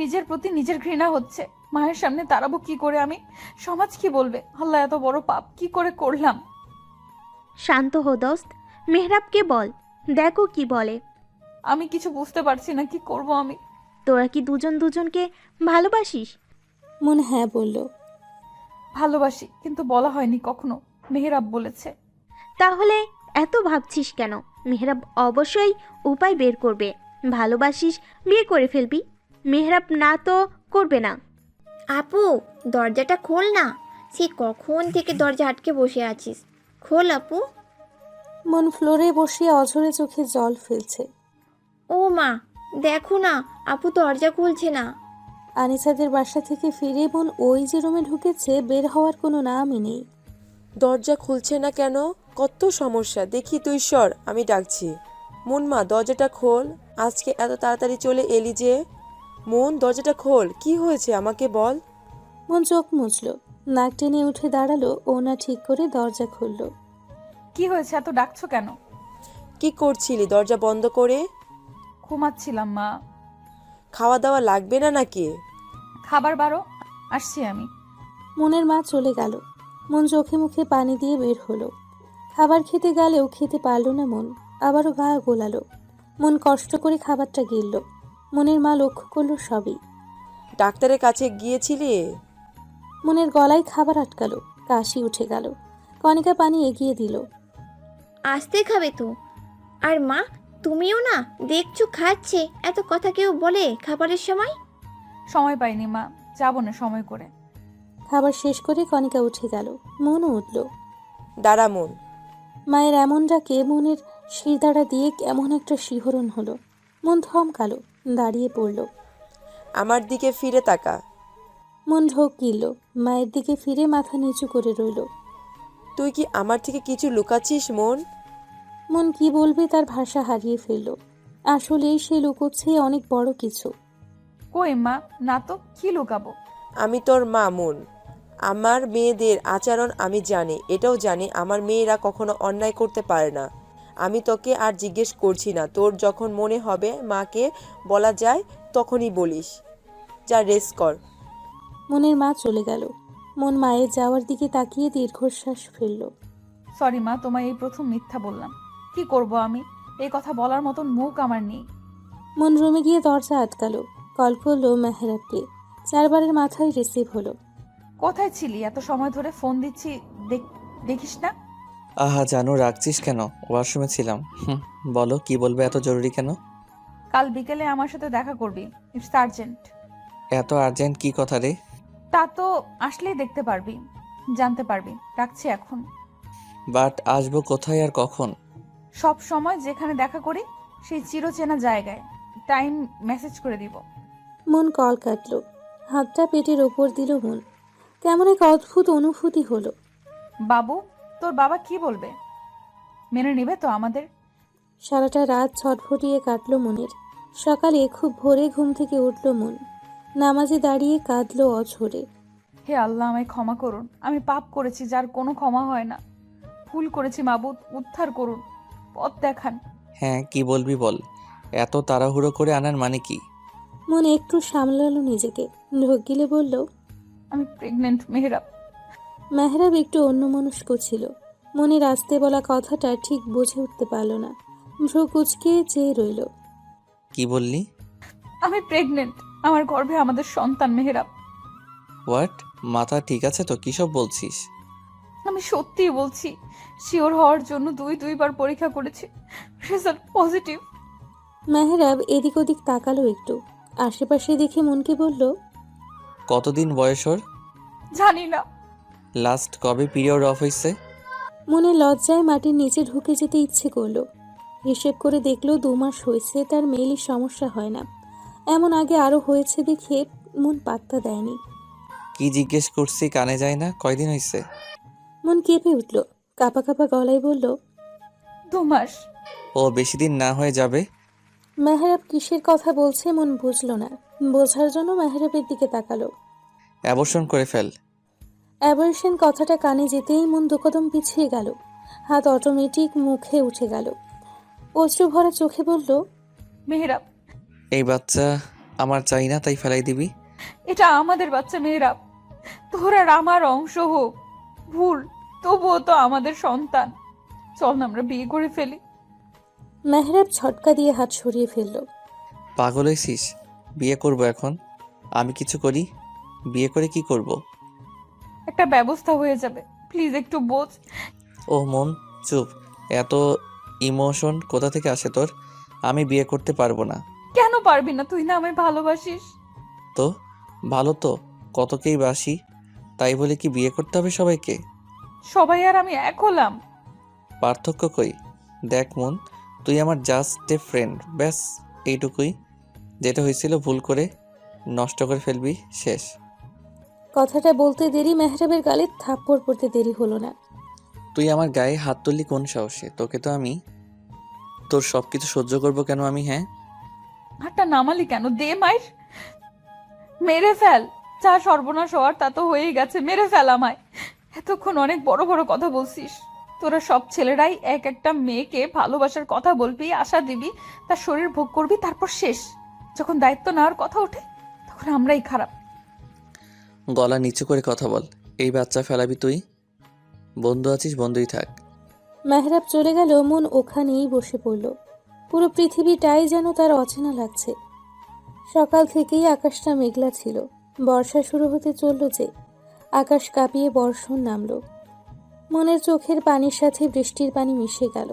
নিজের প্রতি নিজের ঘৃণা হচ্ছে। মায়ের সামনে দাঁড়াবো কি করে আমি? সমাজ কি বলবে? আল্লাহ, এত বড় পাপ কি করে করলাম? শান্ত হো দোস্ত, মেহরাবকে বল, দেখো কি বলে। আমি কিছু বুঝতে পারছি না, কি করব আমি? তোরা কি দুজন দুজনকে ভালোবাসিস? মন হ্যাঁ বলল। ভালোবাসি, কিন্তু বলা হয়নি কখনো। মেহেরাব বলেছে। তাহলে এত ভাবছিস কেন? মেহরাব অবশ্যই উপায় বের করবে। ভালোবাসিস, বিয়ে করে ফেলবি। মেহরাব না তো করবে না। আপু, দরজাটা খোল না। সে কখন থেকে দরজা আটকে বসে আছিস? খোল আপু। মন ফ্লোরে বসে অঝরে চোখে জল ফেলছে। ও মা, দেখো না, আপু দরজা খুলছে না। আনিসাদের বাসা থেকে ফিরে মন ওই যে রুমে ঢুকেছে, বের হওয়ার কোনো নামই নেই। দরজা খুলছে না কেন? কত সমস্যা, দেখি তুই সর, আমি ডাকছি। মন মা, দরজাটা খোল। আজকে এত তাড়াতাড়ি চলে এলি যে? মন, দরজাটা খোল, কি হয়েছে আমাকে বল। মন চোখ মুছল, নাক টেনে উঠে দাঁড়ালো, ওনা ঠিক করে দরজা খুলল। কি হয়েছে? এত ডাকছো কেন? কি করছিলি দরজা বন্ধ করে? ঘুমাচ্ছিলাম মা। খাওয়া দাওয়া লাগবে না নাকি? খাবার বারো, আসছি আমি। মনের মা চলে গেল। মন চোখে মুখে পানি দিয়ে বের হলো। খাবার খেতে গেলেও খেতে পারল না মন, আবারও গা গোলালো। মন কষ্ট করে খাবারটা গিলল। মনের মা লক্ষ্য করলো সবই। ডাক্তারের কাছে গিয়েছিলি? মনের গলায় খাবার আটকালো, কাশি উঠে গেল। কণিকা পানি এগিয়ে দিল। আসতে খাবে তো। আর মা, তুমিও না, দেখছো খাচ্ছে, এত কথা কেউ বলে খাবারের সময়? সময় পাইনি মা, যাবো না সময় করে। খাবার শেষ করে কণিকা উঠে গেল। মনও উঠল। দাঁড়া মন। মায়ের এমন ডাকে মনের শিরদাঁড়া দিয়ে কেমন একটা শিহরণ হলো। মন থমকালো, দাঁড়িয়ে পড়ল। আমার দিকে ফিরে তাকা। মন ঢোক গিলল, মায়ের দিকে ফিরে মাথা নিচু করে রইল। তুই কি আমার থেকে কিছু লুকাচ্ছিস মন? মন কি বলবে তার ভাষা হারিয়ে ফেলল। আসলেই সে লুকোচ্ছে অনেক বড় কিছু। কই মা, না তো, কি লুকাবো? আমি তোর মা মন। আমার মেয়েদের আচরণ আমি জানি, এটাও জানি আমার মেয়েরা কখনো অন্যায় করতে পারে না। আমি তোকে আর জিজ্ঞেস করছি না, তোর যখন মনে হবে মাকে বলা যায় তখনই বলিস। যা রেস্ট কর। মনের মা চলে গেল। মন মায়ের যাওয়ার দিকে তাকিয়ে দীর্ঘশ্বাস ফেলল। সরি মা, তোমায় এই প্রথম মিথ্যা বললাম। কি করব আমি? এই কথা বলার মতন মুখ আমার নেই। মন রুমে গিয়ে দরজা আটকালো। কল করলো মেহরাবকে। 4 বারের মাথায় রিসিভ হলো। কোথায় ছিলি? এত সময় ধরে ফোন দিচ্ছি, দেখিস না? আহা জানু, রাখছিস কেন? ওয়াশরুমে ছিলাম। বলো, কি বলবে? এত জরুরি কেন? কাল বিকেলে আমার সাথে দেখা করবি, ইটস আর্জেন্ট। এত আর্জেন্ট কি কথা রে? তা তো আসলেই দেখতে পারবি, জানতে পারবি। রাখছি এখন। বাট আসবো কোথায় আর কখন? সব সময় যেখানে দেখা করি সেই চিরচেনা জায়গায়। টাইম মেসেজ করে দিব। মন কল কাটলো। হাতটা পেটের ওপর দিল মন। কেমন এক অদ্ভুত অনুভূতি হলো। বাবু, তোর বাবা কি বলবে? মেনে নেবে তো আমাদের? সারাটা রাত ছটফটিয়ে কাটলো মনের। সকালে খুব ভোরে ঘুম থেকে উঠল মন। নামাজে দাঁড়িয়ে কাঁদলো অঝরে। হে আল্লাহ, আমায় ক্ষমা করুন। আমি পাপ করেছি যার কোনো ক্ষমা হয় না। ভুল করেছি মাবুদ, উদ্ধার করুন, পথ দেখান। হ্যাঁ, কি বলবি বল। এত তাড়াহুড়ো করে আনার মানে কি? মন একটু সামলালো নিজেকে। ঢোক গিলে বলল, আমি প্রেগনেন্ট মেহরাব। মেহরাব একটু অন্যমনস্ক ছিল। মনের আসতে বলা কথাটা ঠিক বুঝে উঠতে পারল না। ভ্রু কুচকে চেয়ে রইল। কি বললি? আমি প্রেগনেন্ট। আমার গর্ভে আমাদের সন্তান মেহরাব। হোয়াট? মাথা ঠিক আছে তো? কিসব বলছিস? আমি সত্যিই বলছি। শিওর হওয়ার জন্য দুইবার পরীক্ষা করেছি, রেজাল্ট পজিটিভ। মেহরাব এদিক ওদিক তাকালো একটু। আশেপাশে দেখে মনকে বলল, কতদিন বয়স ওর? জানি না। লাস্ট কবে পিরিয়ড অফ হয়েছে? মনে লজ্জায় মাটির নিচে ঢুকে যেতে ইচ্ছে করলো। হিসেব করে দেখলো 2 মাস হয়েছে তার মেইলির সমস্যা হয় না। এমন আগে আরও হয়েছে দেখে মন পাত্তা দেয়নি। কি জিজ্ঞেস করছি কানে যায় না? কয়দিন হয়েছে? মন কেঁপে উঠল, কাঁপা কাঁপা গলায় বলল, 2 মাস। ও বেশি দিন না হয়ে যাবে। মেহরাব কিসের কথা বলছে মন বুঝলো না। বোঝার জন্য মেহরাবের দিকে তাকালো। অ্যাবর্শন করে ফেল। অ্যাবর্শন কথাটা কানে যেতেই মন 2 কদম পিছিয়ে গেল। হাত অটোমেটিক মুখে উঠে গেল। অশ্রু ভরা চোখে বলল, মেহরাব, এই বাচ্চা আমার চাই না, তাই ফেলাই দিবি? এটা আমাদের বাচ্চা মেহরাব। তোর আর আমার অংশ হোক ভুল, তবুও তো আমাদের সন্তান। চল না আমরা বিয়ে করে ফেলি। মেহরাব ছটকা দিয়ে হাত সরিয়ে ফেলল। পাগল হয়েছিস? বিয়ে করব এখন? আমি কিছু করি? বিয়ে করে কি করব? একটা ব্যবস্থা হয়ে যাবে, প্লিজ একটু বোঝ। ও মন চুপ। এত ইমোশন কোথা থেকে আসে তোর? আমি বিয়ে করতে পারবো না। কেন পারবি না? তুই না আমায় ভালোবাসিস। তো ভালো তো কতকেই বাসি, তাই বলে কি বিয়ে করতে হবে সবাইকে? সবাই আর আমি এক হলাম। পার্থক্য কই? দেখ মন, তুই আমার জাস্ট এ ফ্রেন্ড, ব্যাস এইটুকুই। যেটা হয়েছিল ভুল করে নষ্ট করে ফেলবি, শেষ। কথাটা বলতে দেরি মেহরাবের গালে থাপ্পড় পড়তে দেরি হলো না। তুই আমার গায়ে হাত তুললি কোন সাহসে? তোকে তো আমি তোর সব কিছু সহ্য করবো কেন আমি? হ্যাঁ, হাতটা নামালি কেন? দে মাইর, মেরে ফেল। যা সর্বনাশ হওয়ার তা তো হয়েই গেছে, মেরে ফেল আমায়। এতক্ষণ অনেক বড় বড় কথা বলছিস। তোরা সব ছেলেরাই এক একটা মেয়েকে ভালোবাসার কথা বলবি, আশা দিবি, তার শরীর ভোগ করবি, তারপর শেষ। যখন দায়িত্ব নেওয়ার কথা ওঠে তখন আমরাই খারাপ। গলা নিচু করে কথা বল। এই বাচ্চা ফেলাবি তুই? বন্ধু আছিস, বন্ধুই থাক। মেহরাব চলে গেল, মন ওখানেই বসে পড়ল। পুরো পৃথিবীটাই যেন তার অচেনা লাগছে। সকাল থেকেই আকাশটা মেঘলা ছিল। বর্ষা শুরু হতে চলল যে আকাশ কাঁপিয়ে বর্ষণ নামলো। মনের চোখের পানির সাথে বৃষ্টির পানি মিশে গেল।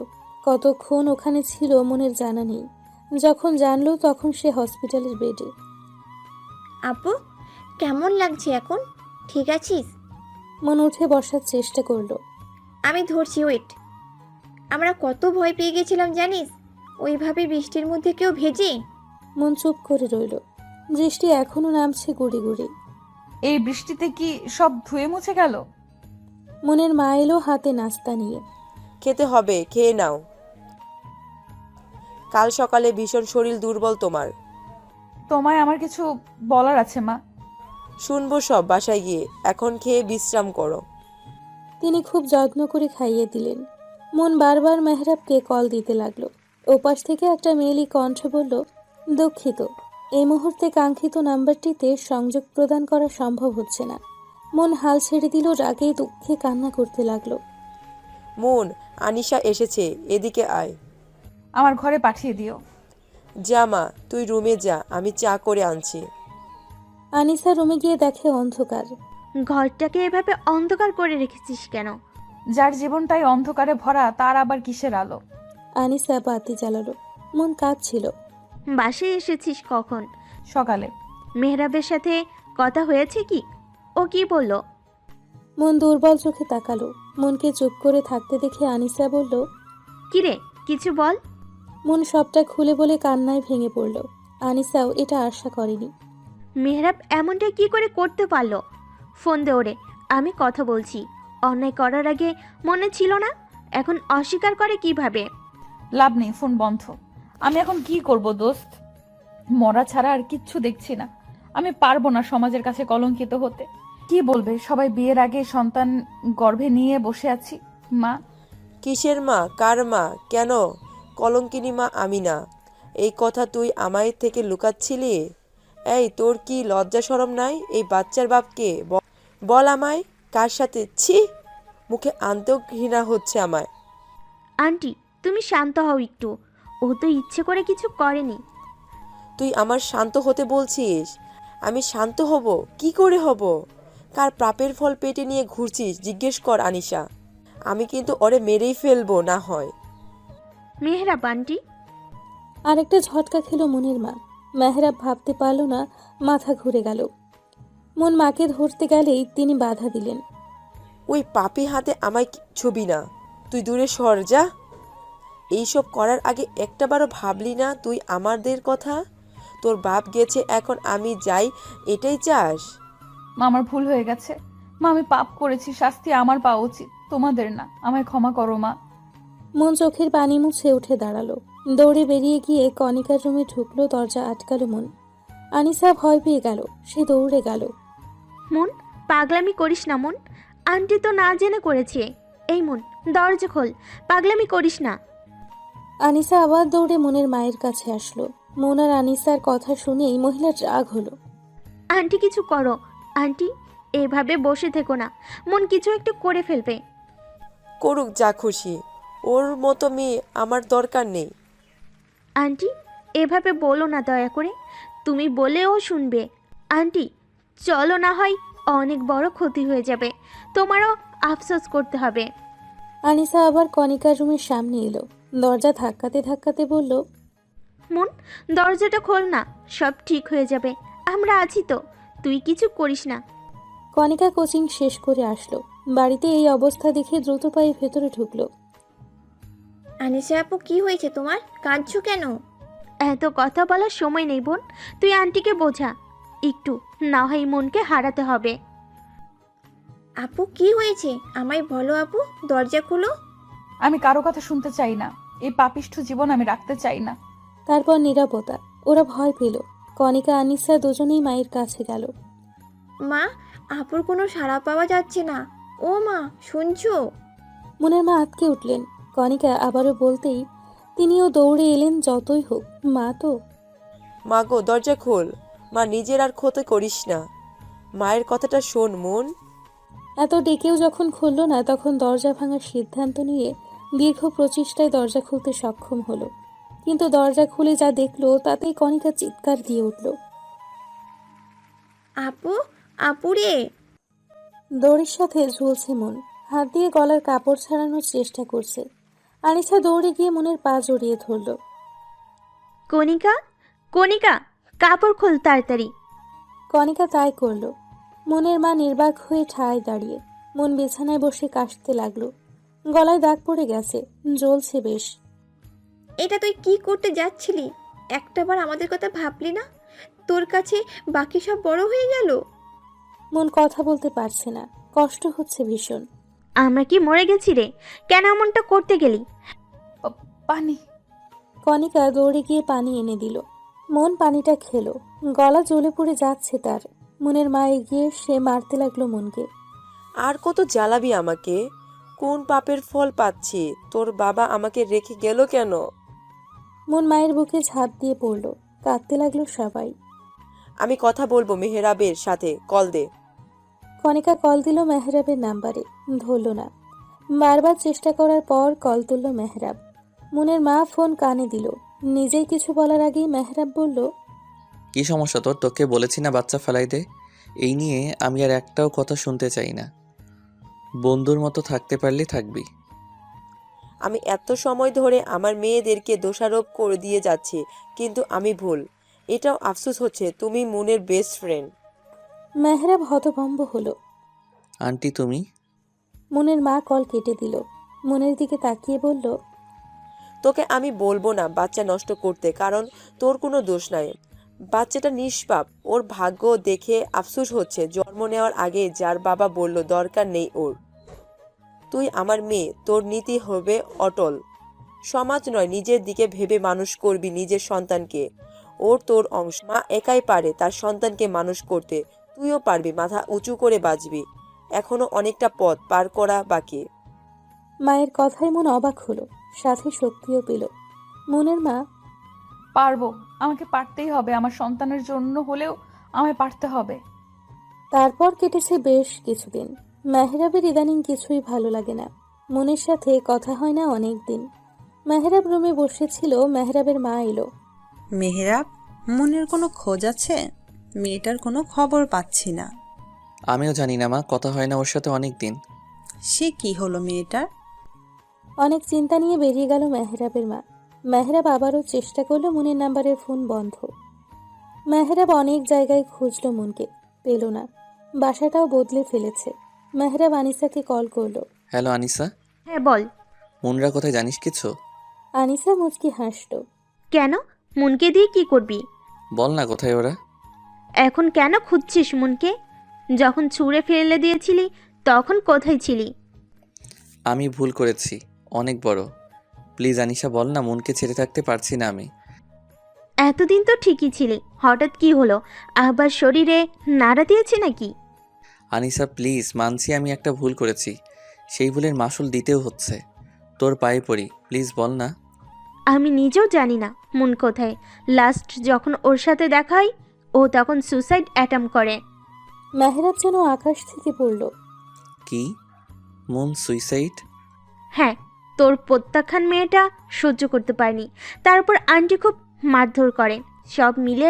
কতক্ষণ ওখানে ছিল মনের জানা নেই। যখন জানলো তখন সে হসপিটালের বেডে। আপু, কেমন লাগছে এখন? ঠিক আছিস? মন উঠে বসার চেষ্টা করলো। আমি ধরছি, ওয়েট। আমরা কত ভয় পেয়ে গেছিলাম জানিস? ওইভাবে বৃষ্টির মধ্যে কেউ ভেজে। মন চুপ করে রইল। বৃষ্টি এখনো নামছে গুড়ি গুড়ি। এই বৃষ্টিতে কি সব ধুয়ে মুছে গেল? মনের মা এলো হাতে নাস্তা নিয়ে। খেতে হবে, খেয়ে নাও। কাল সকালে ভীষণ শরীর দুর্বল তোমার। তোমায় আমার কিছু বলার আছে মা। শুনবো সব বাসায় গিয়ে, এখন খেয়ে বিশ্রাম করো। তিনি খুব যত্ন করে খাইয়ে দিলেন। মন বারবার মেহরাবকে কল দিতে লাগলো। ওপাশ থেকে একটা মেয়েলি কণ্ঠ বলল, দুঃখিত, এই মুহূর্তে কাঙ্ক্ষিত নাম্বারটিতে সংযোগ প্রদান করা সম্ভব হচ্ছে না। মন হাল ছেড়ে দিল, রাগে দুঃখে কান্না করতে লাগলো। মন, আনিশা এসেছে, এদিকে আয়। আমার ঘরে পাঠিয়ে দিও। যা মা, তুই রুমে যা, আমি চা করে আনছি। আনিসা রুমে গিয়ে দেখে অন্ধকার। ঘরটাকে এভাবে অন্ধকার করে রেখেছিস কেন? যার জীবনটাই অন্ধকারে ভরা তার আবার কিসের আলো? আনিসা বাতি জ্বালালো। মন কাঁদছিল। বাসায় এসেছিস কখন? সকালে। মেহরাবের সাথে কথা হয়েছে কি? ও কি বলল? মন দুর্বল চোখে তাকালো। মনকে চুপ করে থাকতে দেখে আনিসা বলল, কিরে, কিছু বল। মন সবটা খুলে বলে কান্নায় ভেঙে পড়ল। আনিসাও এটা আশা করেনি। মেহরাব এমনটা কি করে করতে পারলো? ফোন দে ওরে, আমি কথা বলছি। অন্যায় করার আগে মনে ছিল না, এখন অস্বীকার করে কিভাবে? লাভ নেই, ফোন বন্ধ। আমি এখন কি করব দোস্ত? মরা ছাড়া আর কিচ্ছু দেখছি না। আমি পারবো না সমাজের কাছে কলঙ্কিত হতে। কি বলবে সবাই? বিয়ের আগে সন্তান গর্ভে নিয়ে বসে আছি। মা। কিসের মা? কার মা? কেন? কলঙ্কিনী মা আমি না। এই কথা তুই আমায় থেকে লুকাচ্ছিলি? এই, তোর কি লজ্জা শরম নাই? এই বাচ্চার বাপকে বল আমায়, কার সাথে? ছি, মুখে আনতেও ঘৃণা হচ্ছে আমায়। আন্টি, তুমি শান্ত হও একটু। ও তো ইচ্ছে করে কিছু করেনি। তুই আমার শান্ত হতে বলছিস? আমি শান্ত হব? কি করে হব? কার পাপের ফল পেটে নিয়ে ঘুরছিস জিজ্ঞেস কর আনিশা। আমি কিন্তু ওরে মেরেই ফেলবো না হয়। মেহরাব আন্টি। আরেকটা ঝটকা খেলো মনের মা। মেহরাব ভাবতে পারল না, মাথা ঘুরে গেল। মন মাকে ধরতে গেলেই তিনি বাধা দিলেন। ওই পাপি হাতে আমায় ছবি না, তুই দূরে সর যা। এইসব করার আগে একটাবারও ভাবলি না তুই আমাদের কথা? তোর বাপ গেছে, এখন আমি যাই, এটাই চাস? মা আমার ভুল হয়ে গেছে। মা আমি পাপ করেছি, শাস্তি আমার পাওয়া উচিত, তোমাদের না। আমায় ক্ষমা করো মা। মন চোখের পানি মুছে উঠে দাঁড়ালো। দৌড়ে বেরিয়ে গিয়ে কণিকার রুমে ঢুকলো, দরজা আটকালো মন। আনিসা ভয় পেয়ে গেল, সে দৌড়ে গেল। মন, পাগলামি করিস না মন, আন্টি তো না জেনে করেছে। এই মন, দরজা খোল, পাগলামি করিস না। আনিসা আবার দৌড়ে মনের মায়ের কাছে আসলো। মন আর আনিসার কথা শুনেই মহিলার রাগ হলো। আন্টি কিছু করো, আন্টি এভাবে বসে থেকো না, মন কিছু একটু করে ফেলবে। করুক যা খুশি, ওর মতো মেয়ে আমার দরকার নেই। আন্টি এভাবে বলো না দয়া করে, তুমি বলেও শুনবে। আন্টি চলো, না হয় অনেক বড় ক্ষতি হয়ে যাবে, তোমারও আফসোস করতে হবে। আনিসা আবার কণিকার রুমের সামনে এলো, দরজা ধাক্কাতে ধাক্কাতে বলল, মন দরজাটা খোল না, সব ঠিক হয়ে যাবে, আমরা আছি তো, তুই কিছু করিস না। কণিকা কোচিং শেষ করে আসলো। বাড়িতে এই অবস্থা দেখে দ্রুত পায়ে ভেতরে ঢুকলো। আনিসা আপু, কি হয়েছে তোমার? কাঁদছো কেন? এত কথা বলার সময় নেই বোন, তুই আন্টিকে বোঝা একটু, না হয় মনকে হারাতে হবে। আপু কি হয়েছে আমায় বলো আপু, দরজা খুলো। আমি কারো কথা শুনতে চাই না, এই পাপিষ্ঠ জীবন আমি রাখতে চাই না। তারপর নীরবতা। ওরা ভয় পেল। কণিকা আনিসা দুজনেই মায়ের কাছে গেল। মা, আপুর কোনো সাড়া পাওয়া যাচ্ছে না। ও মা, শুনছো? মনের মা আঁতকে উঠলেন। কণিকা আবারও বলতেই তিনিও দৌড়ে এলেন। যতই হোক মা তো। মা গো, দরজা খোল। মা, নিজের আর ক্ষতি করিস না, মায়ের কথাটা শোন মন। এত ডেকেও যখন খুলল না, তখন দরজা ভাঙার সিদ্ধান্ত নিয়ে দীর্ঘ প্রচেষ্টায় দরজা খুলতে সক্ষম হলো। কিন্তু দরজা খুলে যা দেখলো তাতেই কণিকা চিৎকার দিয়ে উঠল। আপু, আপুরে। দড়ির সাথে ঝুলছে মন, হাত দিয়ে গলার কাপড় ছাড়ানোর চেষ্টা করছে। আনিসা দৌড়ে গিয়ে মনের পা জড়িয়ে ধরল। কণিকা, কণিকা, কাপড় খোল তাড়াতাড়ি। কণিকা তাই করল। মনের মা নির্বাক হয়ে ঠায় দাঁড়িয়ে। মন বিছানায় বসে কাশতে লাগলো। গলায় দাগ পড়ে গেছে, জ্বলছে বেশ। এটা তুই কি করতে যাচ্ছিলি? একটাবার আমাদের কথা ভাবলি না? তোর কাছে বাকি সব বড় হয়ে গেল। মন কথা বলতে পারছে না, কষ্ট হচ্ছে ভীষণ। আমরা কি মরে গেছি রে? কেন এমনটা করতে গেলি? পানি। কণিকা দৌড়ে গিয়ে পানি এনে দিল। মন পানিটা খেলো। গলা জ্বলে পড়ে যাচ্ছে তার। মনের মা এগিয়ে সে মারতে লাগলো মনকে। আর কত জ্বালাবি আমাকে? কোন পাপের ফল পাচ্ছি? তোর বাবা আমাকে রেখে গেল কেন? মন মায়ের বুকে ঝাঁপ দিয়ে পড়ল। কাঁদতে লাগলো সবাই। আমি কথা বলবো মেহরাবের সাথে, কল দে। কণিকা কল দিল মেহরাবের নাম্বারে, ধরল না। বারবার চেষ্টা করার পর কল তুলল মেহরাব। মনের মা ফোন কানে দিল। নিজেই কিছু বলার আগেই মেহরাব বলল, কি সমস্যা তোর? তোকে বলেছি না বাচ্চা ফেলাই দে। এই নিয়ে আমি আর একটাও কথা শুনতে চাই না। বন্ধুর মতো থাকতে পারলে থাকবি। আমি এত সময় ধরে আমার মেয়েদেরকে দোষারোপ করে দিয়ে যাচ্ছি, কিন্তু আমি ভুল। এটাও আফসোস হচ্ছে তুমি মনের বেস্ট ফ্রেন্ড। মেহরাব হতভম্ব হলো। আন্টি তুমি? মনের মা কল কেটে দিল। মনের দিকে তাকিয়ে বলল, তোকে আমি বলবো না বাচ্চা নষ্ট করতে, কারণ তোর কোনো দোষ নাই। বাচ্চাটা নিষ্পাপ, ওর ভাগ্য দেখে আফসোস হচ্ছে। জন্ম নেওয়ার আগে যার বাবা বলল দরকার নেই ওর। তুই আমার মেয়ে, তোর নীতি হবে অটল। সমাজ নয়, নিজের দিকে ভেবে মানুষ করবি নিজের সন্তানকে। ওর তোর অংশ। মা একাই পারে তার সন্তানকে মানুষ করতে, তুইও পারবি। মাথা উঁচু করে বাঁচবি, এখনো অনেকটা পথ পার করা বাকি। মায়ের কথায় মন অবাক হলো, সাথে শক্তিও পেল। মনের মা, পারবো, আমাকে পারতেই হবে, আমার সন্তানের জন্য হলেও আমায় পারতে হবে। তারপর কেটেছে বেশ কিছুদিন। মেহরাবের ইদানিং কিছুই ভালো লাগে না। মনের সাথে কথা হয় না অনেক দিন। মেহরাব রুমে বসেছিল, মেহরাবের মা এলো। মেহরাব, মনের কোনো খোঁজ আছে? মেয়েটার কোনো খবর পাচ্ছি না। আমিও জানি না মা, কথা হয় না ওর সাথে অনেক দিন। সে কি হলো মেয়েটার? অনেক চিন্তা নিয়ে বেরিয়ে গেল মেহরাবের মা। মেহরাব আবারও চেষ্টা করলো, মনের নাম্বারের ফোন বন্ধ। মেহরাব অনেক জায়গায় খুঁজলো মনকে, পেল না। বাসাটাও বদলে ফেলেছে। মেহরাব আনিসাকে কল করলো। হ্যালো আনিসা। হ্যাঁ বল। মুনরা কোথায় জানিস কিছু? আনিসা মুচকি হাসল। কেন? মুনকে দিয়ে কি করবি? বল না কোথায় ওরা? এখন কেন খুঁজছিস মুনকে? যখন ছুঁড়ে ফেলে দিয়েছিলি তখন কোথায় ছিলি? আমি ভুল করেছি, অনেক বড়। প্লিজ আনিশা বল না, মনকে ছেড়ে থাকতে পারছি না আমি। এতদিন তো ঠিকই ছিলি, হঠাৎ কি হলো? আবার শরীরে নাড়া দিয়েছে নাকি? আনিশা প্লিজ, মানছি আমি একটা ভুল করেছি, সেই ভুলের মাসুল দিতেও হচ্ছে। তোর পায়ে পড়ি, প্লিজ বল না। আমি নিজেও জানি না মুন কোথায়। লাস্ট যখন ওর সাথে দেখা হয় ও তখন সুসাইড অ্যাটেম্প করে। মেহরাব যেন আকাশ থেকে পড়ল। কি? মন সুইসাইড? হ্যাঁ, তোর প্রত্যাখ্যান মেয়েটা সহ্য করতে পারেনি। তারপর আন্টি খুব মারধর করে, সব মিলে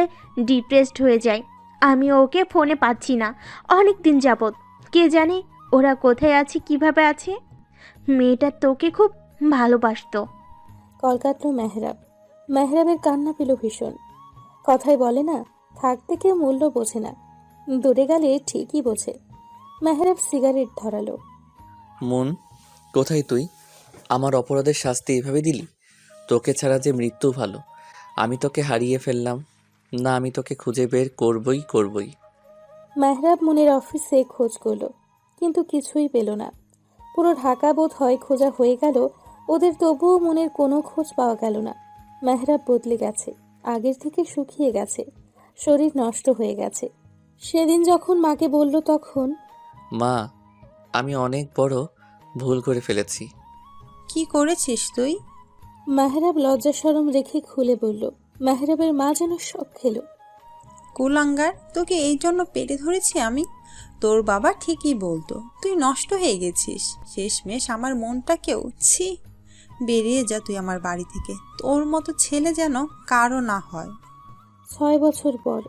ডিপ্রেসড হয়ে যায়। আমি ওকে ফোনে পাচ্ছি না অনেক দিন যাবৎ। কে জানে ওরা কোথায় আছে, কিভাবে আছে। মেয়েটা তোকে খুব ভালোবাসতো। কল কাটল মেহরাব। মেহরাবের কান্না পেল ভীষণ। কথায় বলে না, থাকতে কেউ মূল্য বোঝে না, দূরে গেলে ঠিকই বোঝে। মেহরাব সিগারেট ধরালো। মন, কোথায় তুই? আমার অপরাধের শাস্তি এভাবে দিলি? তোকে ছাড়া যে মৃত্যু ভালো। আমি তোকে হারিয়ে ফেললাম না, আমি তোকে খুঁজে বের করবই। মেহরাব মনের অফিসে খোঁজ করল, কিন্তু কিছুই পেল না। পুরো ঢাকা বোধ হয় খোঁজা হয়ে গেল ওদের, তবুও মনের কোনো খোঁজ পাওয়া গেল না। মেহরাব বদলে গেছে, আগের থেকে শুকিয়ে গেছে, শরীর নষ্ট হয়ে গেছে। সেদিন যখন মাকে বলল তখন, মা, আমি অনেক বড় ভুল করে ফেলেছি। কি করেছিস তুই? মেহরাব লজ্জা শরম রেখে খুলে বলল। মেহরাবের মা যেন শক খেল। কুলাঙ্গার, তোকে এই জন্য পেটে ধরেছি আমি? তোর বাবা ঠিকই বলতো, তুই নষ্ট হয়ে গেছিস। শেষমেশ আমার মনটাকেও ছি। বেরিয়ে যা তুই আমার বাড়ি থেকে। তোর মতো ছেলে যেন কারো না হয়। 6 বছর পর।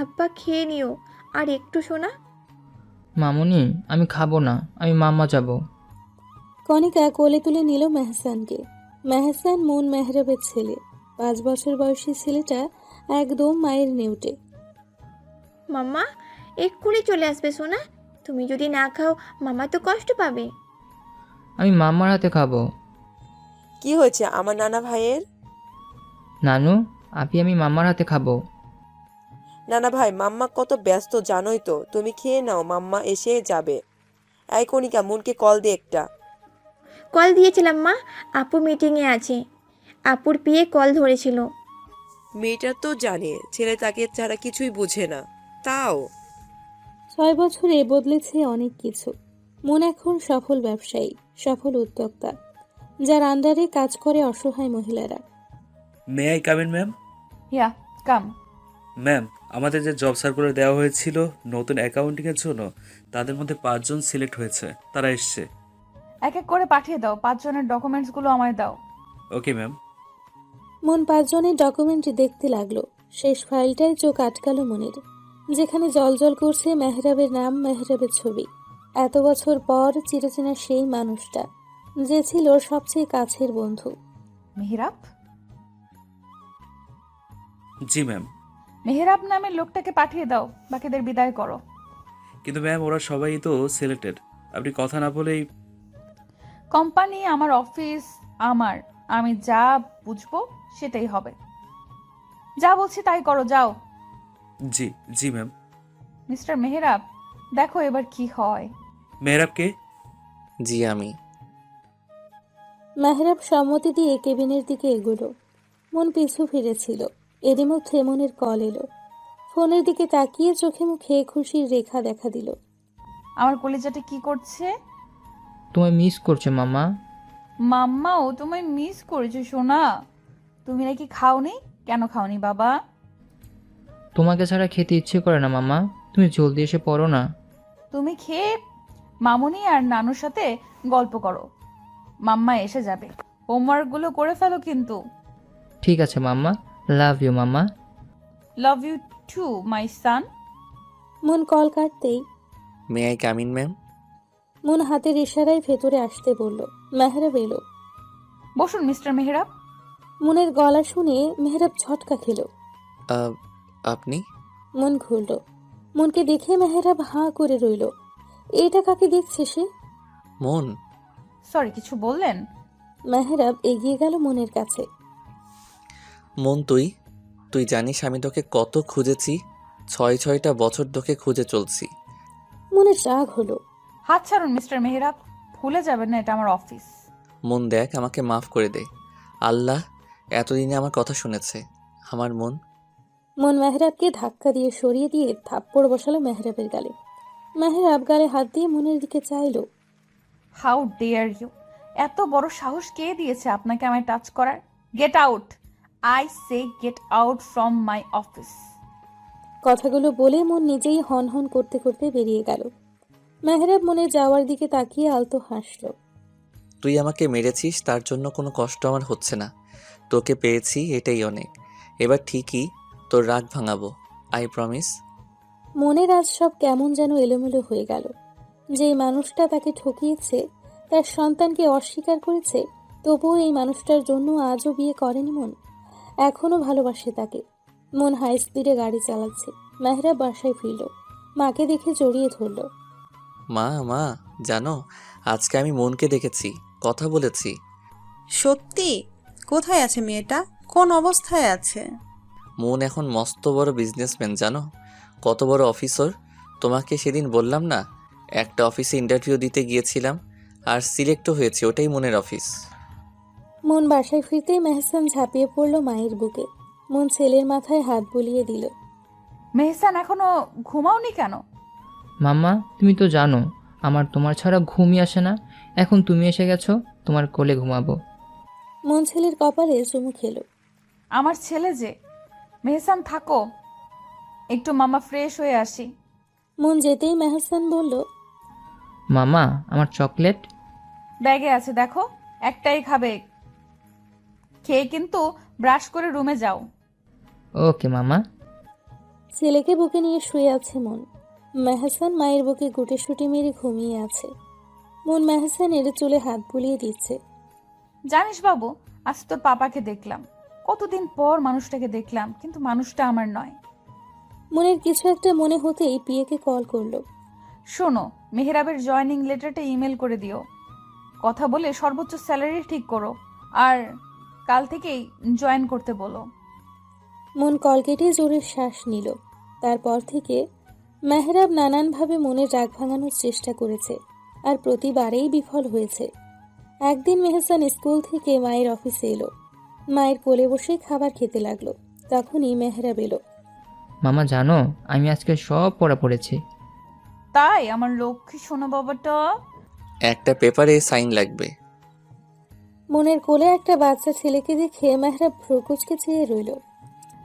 আব্বা খেয়ে নিও, আর একটু শোনা। মামুনি, আমি খাবো না, আমি মামা যাব। কণিকা কোলে তুলে নিল মেহসানকে। মেহসান মন মেহরাবের ছেলে। 5 বছর বয়সী ছেলেটা একদম মায়ের নেউটে। মাম্মা এক্ষুনি চলে আসবে সোনা, তুমি যদি না খাও মামা তো কষ্ট পাবে। আমি মামার হাতে খাবো। কি হয়েছে আমার নানা ভাইয়ের? নানু, আমি মামার হাতে খাবো। নানা ভাই, মাম্মা কত ব্যস্ত জানোই তো। তুমি খেয়ে নাও, মাম্মা এসে যাবে। এই কণিকা, মনকে কল দে একটা। কল দিয়েছিলাম মা, আপু মিটিংয়ে আছে। আপুর পিয়ে কল ধরেছিল। মেয়েটা তো জানে ছেলে তাকে ছাড়া কিছুই বুঝে না, তাও 6 বছরে বদলেছে অনেক কিছু। মন এখন সফল ব্যবসায়ী, সফল উদ্যোক্তা, যার আন্ডারে কাজ করে অসহায় মহিলারা। May I come in ma'am? Yeah come. Ma'am, আমাদের যে জব সার্কুলার দেওয়া হয়েছিল নতুন অ্যাকাউন্টিংয়ের জন্য, তাদের মধ্যে 5 জন সিলেক্ট হয়েছে, তারা এসছে। এক এক করে পাঠিয়ে দাও, 5 জনের ডকুমেন্টসগুলো আমায় দাও। Okay ma'am. মন 5 জনের ডকুমেন্ট দেখতে লাগলো। শেষ ফাইলটায় চোখ আটকালো মনের, যেখানে জলজল করছে মেহরাবের নাম, মেহরাবের ছবি। এত বছর পর চিরচেনা সেই মানুষটা, যে ছিল সবচেয়ে কাছের বন্ধু। মেহরাব? জি ম্যাম। মেহরাব নামের লোকটাকে পাঠিয়ে দাও, বাকিদের বিদায় করো। কিন্তু ম্যাম, ওরা সবাই তো সিলেক্টেড, আপনি কথা না বলেই। কোম্পানি আমার, অফিস আমার, আমি যা বুঝবো সেটাই হবে। যা বলছি তাই করো, যাও। জি জি ম্যাম। মিস্টার মেহরাব, দেখো এবার কি হয়। মেহরাবকে? জি আমি। মেহরাব সম্মতি দিয়ে কেবিনের দিকে এগোলো। মন পিছু ফিরেছিল। এরই মধ্যে মনের কল এলো। ফোনের দিকে তাকিয়ে চোখে মুখে খুশির রেখা দেখা দিল। আমার কলিজাটা কি করছে? তোমায় মিস করছে মামা। মাম্মাও তোমায় মিস করেছে সোনা। তুমি নাকি খাওনি? কেন খাওনি বাবা? তোমাকে ছাড়া খেতে ইচ্ছে করে না মামা, তুমি জলদি এসে পড়ো না। তুমি খেয়ে মামুনি আর নানুর সাথে গল্প করো, মাম্মা এসে যাবে। হোমওয়ার্কগুলো করে ফেলো কিন্তু। ঠিক আছে মাম্মা, love you mama. Love you too my son. Mon call কাটতেই may I come in ma'am? Mon হাতের ইশারায় ভেতরে আসতে বলল। মেহরাব এলো। বসুন মিস্টার মেহরাব। মনের গলা শুনে মেহরাব ঝটকা খেল। আপনি? মন ঘুরল। মনকে দেখে মেহরাব হাঁ করে রইল। এটা কাকে দেখছে সে? মন? সরি, কিছু বললেন? মেহরাব এগিয়ে গেল মনের কাছে। মন, তুই জানিস আমি তোকে কত খুঁজেছি? 6টা বছর তোকে খুঁজে চলছি। মনের রাগ হলো। হাত ছাড়ুন মিস্টার মেহরাব, ভুলে যাবেন না এটা আমার অফিস। মন দেখ, আমাকে মাফ করে দে। আল্লাহ এতদিনে আমার কথা শুনেছে। আমার মন। মন মেহরাবকে ধাক্কা দিয়ে সরিয়ে দিয়ে থাপ্পড় বসালো মেহরাবের গালে। মেহরাব গালে হাত দিয়ে মনের দিকে চাইলো। How dare you! এত বড় সাহস কে দিয়েছে আপনাকে আমায় টাচ করার? Get out! I say get out from my office. কথাগুলো বলে মন নিজেই হন হন করতে করতে বেরিয়ে গেল। মেহরাব মনে যাওয়ার দিকে তাকিয়ে আলতো হাসল। তুই আমাকে মেরেছিস, তার জন্য কোনো কষ্ট আমার হচ্ছে না। তোকে পেয়েছি, এটাই অনেক। এবার ঠিকই তোর রাগ ভাঙাবো, আই প্রমিস। মনের আজ সব কেমন যেন এলোমেলো হয়ে গেল। যেই মানুষটা তাকে ঠকিয়েছে, তার সন্তানকে অস্বীকার করেছে, তবুও এই মানুষটার জন্য আজও বিয়ে করেনি মন। এখনও ভালোবাসে তাকে। মন হাই স্পিডে গাড়ি চালাচ্ছে। মেহরাব বাসায় ফিরল। মাকে দেখে জড়িয়ে ধরল। মা, জানো আজকে আমি মনকে দেখেছি, কথা বলেছি। সত্যি? কোথায় আছে মেয়েটা? কোন অবস্থায় আছে? মন এখন মস্ত বড় বিজনেসম্যান, জানো? কত বড় অফিসার। তোমাকে সেদিন বললাম না, একটা অফিসে ইন্টারভিউ দিতে গিয়েছিলাম আর সিলেক্টও হয়েছে, ওটাই মনের অফিস। মন বাসায় ফিরতেই মেহসান ঝাঁপিয়ে পড়ল মায়ের বুকে। মন ছেলের মাথায় হাত বুলিয়ে দিল। মেহসান, এখনো ঘুমাওনি কেন? মাম্মা, তুমি তো জানো আমার তোমার ছাড়া ঘুমই আসে না। এখন তুমি এসে গেছো, তোমার কোলে ঘুমাবো। মন ছেলের কপালে চুমু খেলো। আমার ছেলে যে। মেহসান থাকো, একটু মামা ফ্রেশ হয়ে আসি। মন যেতেই মেহসান বলল, মামা, আমার চকলেট। ব্যাগে আছে, দেখো। একটাই খাবে, খেয়ে কিন্তু ব্রাশ করে রুমে যাও। ওকে মামা। ছেলেকে বুকে নিয়ে শুয়ে আছে মন। মেহসান মায়ের বুকে গুটেসুটি মেরে ঘুমিয়ে আছে। মন মেহসানের চুলে হাত বুলিয়ে দিচ্ছে। জানিস বাবু, আজ তোর পাপাকে দেখলাম। কতদিন পর মানুষটাকে দেখলাম, কিন্তু মানুষটা আমার নয়। মনের কিছু একটা মনে হতেই পিয়াকে কল করলো। শোনো, মেহরাবের জয়েনিং লেটারটা ইমেল করে দিও। কথা বলে সর্বোচ্চ স্যালারি ঠিক করো, আর কাল থেকেই জয়েন করতে বলো। মন কল কেটে জোরে শ্বাস নিল। তারপর থেকে মেহরাব নানানভাবে মনের রাগ ভাঙানোর চেষ্টা করেছে, আর প্রতিবারেই বিফল হয়েছে। একদিন মেহসান স্কুল থেকে মায়ের অফিসে এলো। মায়ের কোলে বসে খাবার খেতে লাগলো। তখনই মেহরাব এলো। মামা জানো, আমি আজকে সব পড়া পড়েছি। তাই? আমার লক্ষ্মী শোনো বাবাটা। একটা পেপারে সাইন লাগবে। মনের কোলে একটা বাচ্চা ছেলেকে দেখে মেহরাব ভ্রুকুচকে চেয়ে রইল।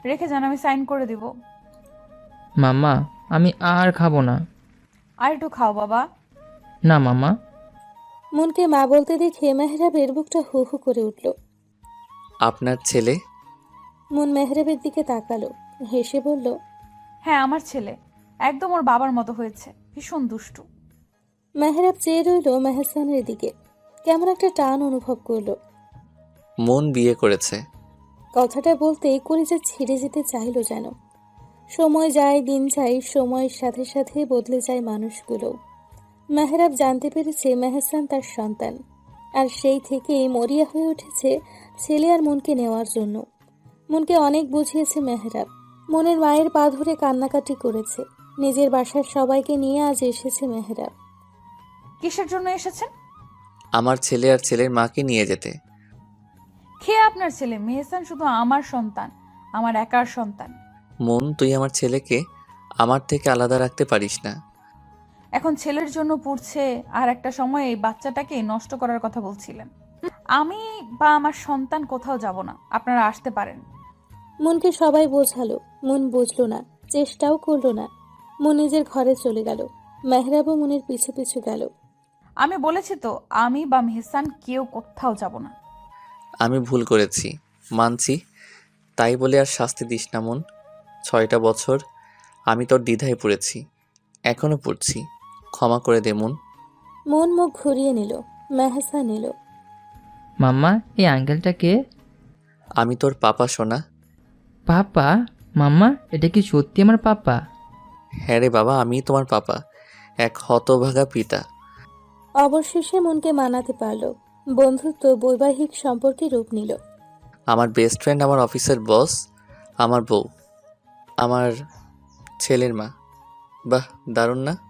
রেখে যান, আমি সাইন করে দিব। মাম্মা, আমি আর খাবো না। আর একটু খাও বাবা। না মামা। মনকে মা বলতে দেখে মেহরাবের বুকটা হু হু করে উঠল। আপনার ছেলে? মন মেহরাবের দিকে তাকালো, হেসে বলল, হ্যাঁ, আমার ছেলে। একদম ওর বাবার মতো হয়েছে, ভীষণ দুষ্টু। মেহরাব চেয়ে রইল মেহসানের দিকে। কেমন একটা টান অনুভব করলো। মন বিয়ে করেছে। কথাটা বলতেই কলিজা ছিঁড়ে যেতে চাইল যেন। সময় যায়, দিন যায়, সময়ের সাথে সাথে বদলে যায় মানুষগুলো। মেহরাব জানতে পেরেছে মেহসান তার সন্তান, আর সেই থেকেই মরিয়া হয়ে উঠেছে ছেলে আর মনকে নেওয়ার জন্য। মনকে অনেক বুঝিয়েছে মেহরাব। মনের মায়ের পা ধরে কান্নাকাটি করেছে। নিজের বাসার সবাইকে নিয়ে আজ এসেছে মেহরাব। কিসের জন্য এসেছেন? আমার ছেলে আর ছেলের মাকে নিয়ে যেতে। খেয়ে আপনার ছেলে? মেহসান শুধু আমার সন্তান, আমার একার সন্তান। মন, তুই আমার ছেলেকে আমার থেকে আলাদা রাখতে পারিস না। এখন ছেলের জন্য পড়ছে, আর একটা সময় এই বাচ্চাটাকে নষ্ট করার কথা বলছিলেন। আমি বা আমার সন্তান কোথাও যাব না, আপনারা আসতে পারেন। মনকে সবাই বোঝালো, মন বুঝলো না, চেষ্টাও করলো না। মন নিজের ঘরে চলে গেল। মেহরাবও মনের পিছু পিছু গেল। আমি বলেছি তো, আমি বা মেহসান কেউ কোথাও যাব না। আমি ভুল করেছি, মানছি। তাই বলে আর শাস্তি দিস না মন। 6টা বছর আমি তোর দ্বিধায় পড়েছি, এখনো পড়ছি। ক্ষমা করে দে মন। মন মুখ ঘুরিয়ে নিল। মেহসান এলো। মাম্মা, এই আঙ্কেলটা কে? আমি তোর পাপা সোনা। পাপা? মাম্মা, এটা কি সত্যি আমার পাপা? হ্যাঁ রে বাবা, আমি তোমার পাপা, এক হতভাগা পিতা। অবশেষে মনকে মানাতে পারল। বন্ধুত্ব বৈবাহিক সম্পর্কে রূপ নিল। আমার বেস্ট ফ্রেন্ড, আমার অফিসের বস, আমার বউ, আমার ছেলের মা। বাহ, দারুণ না?